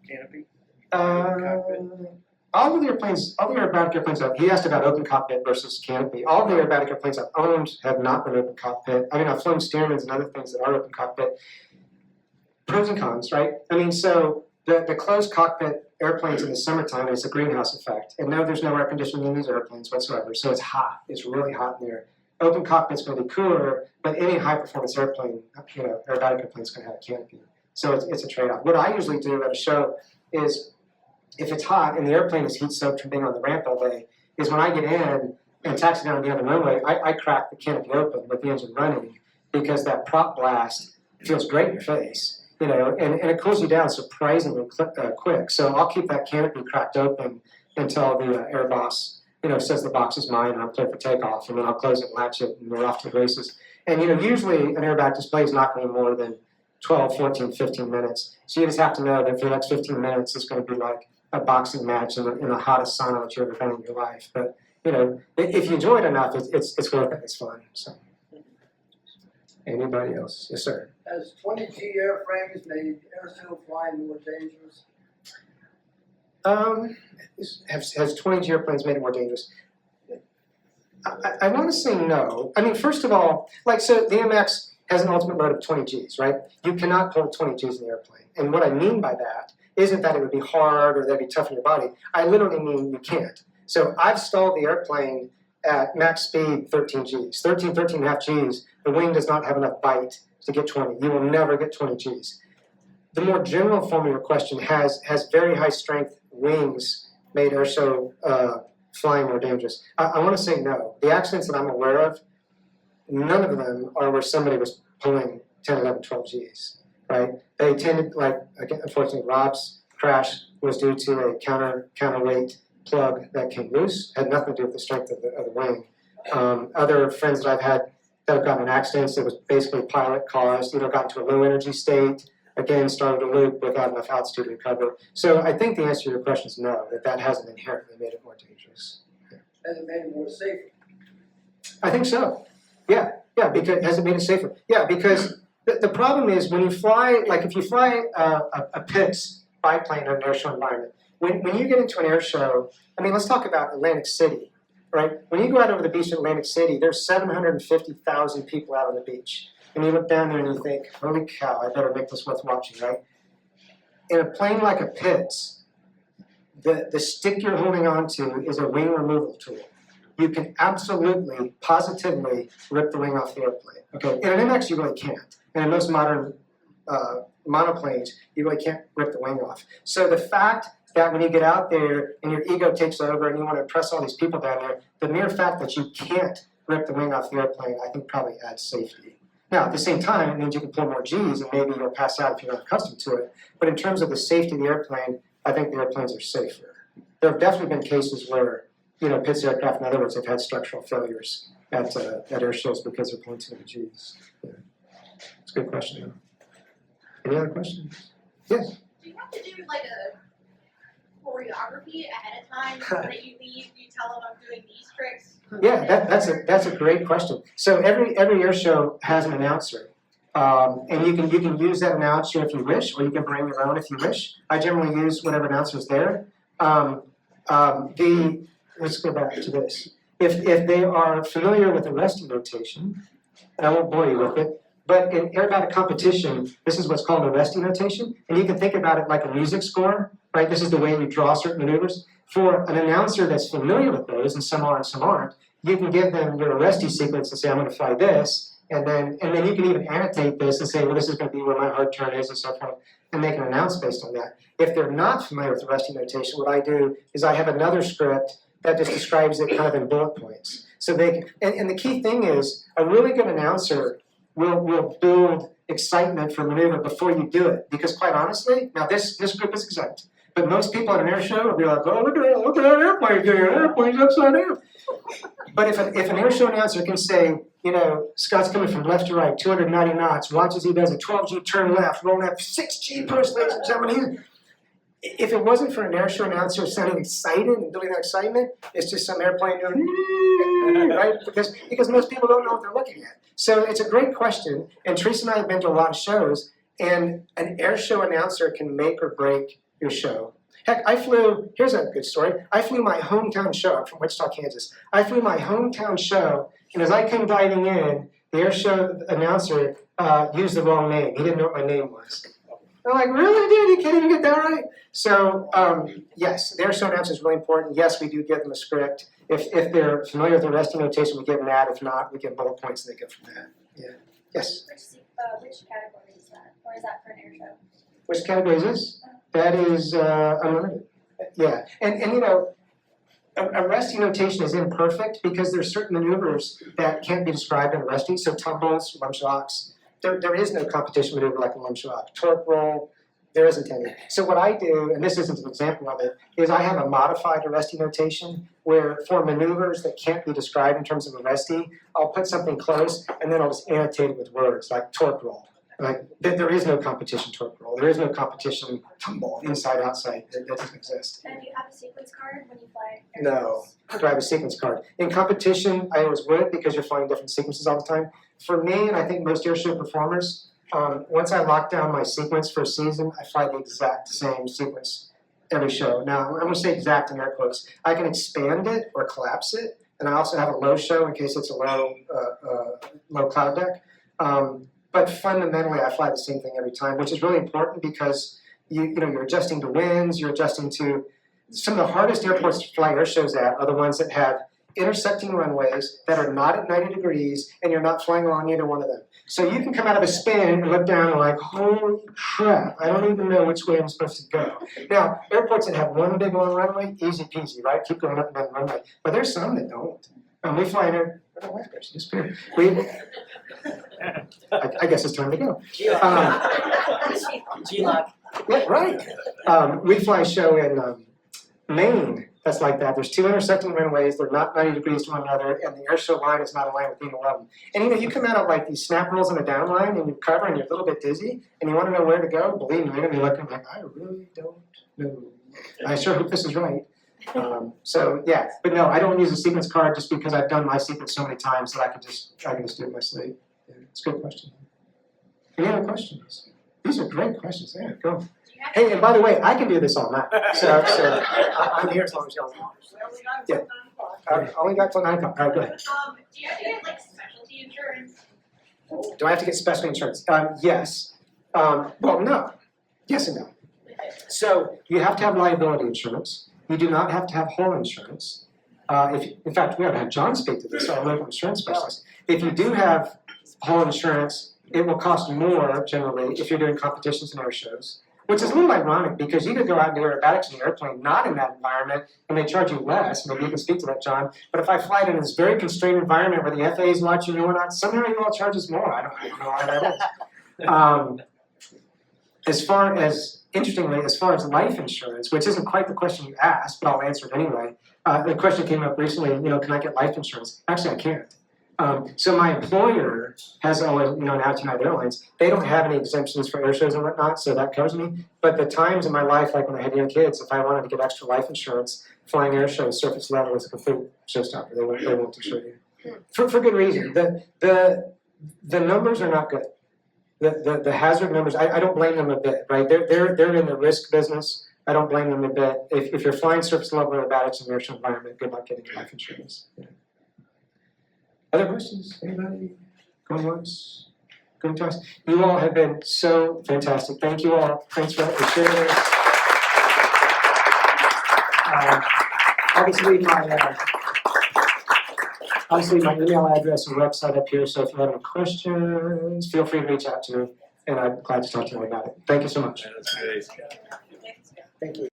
canopy? All the aerobatic airplanes he asked about open cockpit versus canopy. All the aerobatic airplanes I've owned have not been open cockpit. I mean, I've flown Stearmans and other things that are open cockpit. Pros and cons, right? I mean, so the closed cockpit airplanes in the summertime is a greenhouse effect. And no, there's no air conditioning in these airplanes whatsoever. So it's hot. It's really hot in there. Open cockpit's going to be cooler, but any high performance airplane, aerobatic airplane's going to have a canopy. So it's a trade-off. What I usually do at a show is, if it's hot and the airplane is heat soaked from being on the ramp all day, is when I get in and taxi down the other runway, I crack the canopy open with the engine running because that prop blast feels great in your face, and it cools you down surprisingly quick. So I'll keep that canopy cracked open until the air boss, says the box is mine and I'm clear for takeoff, and then I'll close it and latch it and we're off to the races. And usually an airback display is not going to be more than 12, 14, 15 minutes. So you just have to know that for the next 15 minutes it's going to be like a boxing match in the hottest sauna that you've ever been in your life. But if you enjoy it enough, it's worth it. It's fun. So, anybody else? Yes, sir. Has 20G airframes made airfield flying more dangerous? Has 20G airplanes made it more dangerous? I want to say no. I mean, first of all, so the MX has an ultimate load of 20 Gs, right? You cannot pull 20 Gs in the airplane. And what I mean by that isn't that it would be hard or that'd be tough on your body. I literally mean you can't. So I've stalled the airplane at max speed 13 Gs. 13 and a half Gs, the wing does not have enough bite to get 20. You will never get 20 Gs. The more general form of your question has very high strength wings made airshow flying more dangerous. I want to say no. The accidents that I'm aware of, none of them are where somebody was pulling 10, 11, 12 Gs. Right? They tended, unfortunately, Rob's crash was due to a counterweight plug that came loose. Had nothing to do with the strength of the wing. Other friends that I've had that have gotten in accidents, it was basically pilot caused. Got into a low energy state. Again, started to loop without enough altitude to recover. So I think the answer to your question is no. That hasn't inherently made it more dangerous. Has it made it more safer? I think so. Yeah. Because has it made it safer? Yeah, because. The problem is when you fly, if you fly a Pitts biplane in an air show environment, when you get into an air show, let's talk about Atlantic City, right? When you go out over the beach in Atlantic City, there's 750,000 people out on the beach. And you look down there and you think, holy cow, I better make this worth watching, right? In a plane like a Pitts, the stick you're holding on to is a wing removal tool. You can absolutely, positively rip the wing off the airplane. Okay, in an MX you really can't. And in most modern monoplanes, you really can't rip the wing off. So the fact that when you get out there and your ego takes over and you want to impress all these people down there, the mere fact that you can't rip the wing off the airplane, I think probably adds safety. Now, at the same time, it means you can pull more G's and maybe you'll pass out if you're not accustomed to it. But in terms of the safety of the airplane, I think the airplanes are safer. There have definitely been cases where, Pitts aircraft, in other words, have had structural failures at air shows because they're pulling too many G's. Yeah. It's a good question, though. Any other questions? Yes? Do you have to do like a choreography ahead of time so that you leave, you tell them I'm doing these tricks? Yeah, that's a great question. So every air show has an announcer. And you can use that announcer if you wish, or you can bring your own if you wish. I generally use whatever announcer's there. Let's go back to this. If they are familiar with the resting notation, and I won't bore you with it, but in aerobatic competition, this is what's called a resting notation, and you can think about it like a music score, right? This is the way you draw certain maneuvers. For an announcer that's familiar with those, and some are and some aren't, you can give them your arrestee sequence and say, I'm going to fly this, and then you can even annotate this and say, well, this is going to be where my hard turn is, and so forth, and they can announce based on that. If they're not familiar with the resting notation, what I do is I have another script that just describes it kind of in bullet points. So and the key thing is, a really good announcer will build excitement for maneuver before you do it. Because quite honestly, now this group is exempt, but most people at an air show will be like, oh, look at that airplane doing, that airplane's upside down. But if an air show announcer can say, Scott's coming from left to right, 290 knots, watch as he does a 12G turn left, roll left, 6G push, ladies and gentlemen. If it wasn't for an air show announcer sounding excited and building that excitement, it's just some airplane doing, right? Because most people don't know what they're looking at. So it's a great question, and Teresa and I have been to a lot of shows, and an air show announcer can make or break your show. Heck, here's a good story. I flew my hometown show, I'm from Wichita, Kansas. I flew my hometown show, and as I came diving in, the air show announcer used the wrong name. He didn't know what my name was. I'm like, really, dude? You can't even get that right? So, yes, the air show announcer is really important. Yes, we do give them a script. If they're familiar with the resting notation, we give them that. If not, we give bullet points and they go from that. Yeah. Yes? Which category is that? Or is that for an air show? Which category is this? That is unlimited. Yeah. And a resting notation is imperfect because there's certain maneuvers that can't be described in a resting. So tumbles, lunge locks. There is no competition maneuver like a lunge lock. Torque roll, there isn't any. So what I do, and this isn't an example of it, is I have a modified arrestee notation where for maneuvers that can't be described in terms of arrestee, I'll put something close and then I'll just annotate it with words like torque roll. Like there is no competition torque roll. There is no competition tumble, inside, outside. That doesn't exist. And do you have a sequence card when you fly air No. shows? Do I have a sequence card? In competition, I always would because you're flying different sequences all the time. For me, and I think most air show performers, once I lock down my sequence for a season, I fly the exact same sequence every show. Now, I'm going to say exact in air quotes. I can expand it or collapse it, and I also have a low show in case it's a low cloud deck. But fundamentally, I fly the same thing every time, which is really important because you're adjusting to winds, you're adjusting to some of the hardest airports to fly air shows at are the ones that have intersecting runways that are not at 90 degrees, and you're not flying along either one of them. So you can come out of a spin and look down and like, holy crap, I don't even know which way I'm supposed to go. Now, airports that have one big long runway, easy peasy, right? Keep going up and down the runway. But there's some that don't. And we fly in there, I guess it's time to go. G-Lock. Yeah, right. We fly a show in Maine that's like that. There's two intersecting runways, they're not 90 degrees to one another, and the air show line is not aligned with either one of them. And you come out of like these snap rolls on a down line and you cover and you're a little bit dizzy and you want to know where to go, believe me, you're going to be looking like, I really don't know. I sure hope this is right. So yeah, but no, I don't use a sequence card just because I've done my sequence so many times that I can just do it in my sleep. Yeah, it's a good question. Any other questions? These are great questions. Yeah, go. Hey, and by the way, I can do this all night. So I'm here as long as y'all. Yeah. Only got till 9 o'clock. All right, go ahead. Do you have to get like specialty insurance? Do I have to get special insurance? Yes. Well, no. Yes and no. So you have to have liability insurance. You do not have to have hull insurance. In fact, we ought to have John speak to this, our local insurance specialist. If you do have hull insurance, it will cost more generally if you're doing competitions and air shows. Which is a little ironic because you could go out and do aerobatics in the airplane, not in that environment, and they charge you less. Maybe you can speak to that, John. But if I fly in this very constrained environment where the FAA is watching you or not, somehow you all charge us more. I don't know why that is. Interestingly, as far as life insurance, which isn't quite the question you asked, but I'll answer it anyway. The question came up recently, can I get life insurance? Actually, I can't. So my employer has always, now it's United Airlines, they don't have any exemptions for air shows and whatnot, so that covers me. But the times in my life, like when I had young kids, if I wanted to get extra life insurance, flying air shows, surface level is a complete showstopper. They won't insure you. For good reason. The numbers are not good. The hazard numbers, I don't blame them a bit, right? They're in the risk business. I don't blame them a bit. If you're flying surface level aerobatics in an airshow environment, good luck getting life insurance. Yeah. Other questions? Anybody? Going once? Going twice? You all have been so fantastic. Thank you all. Thanks for sharing. Obviously, my email address and website up here, so if you have any questions, feel free to reach out to me, and I'm glad to talk to you about it. Thank you so much. That's great. Thank you.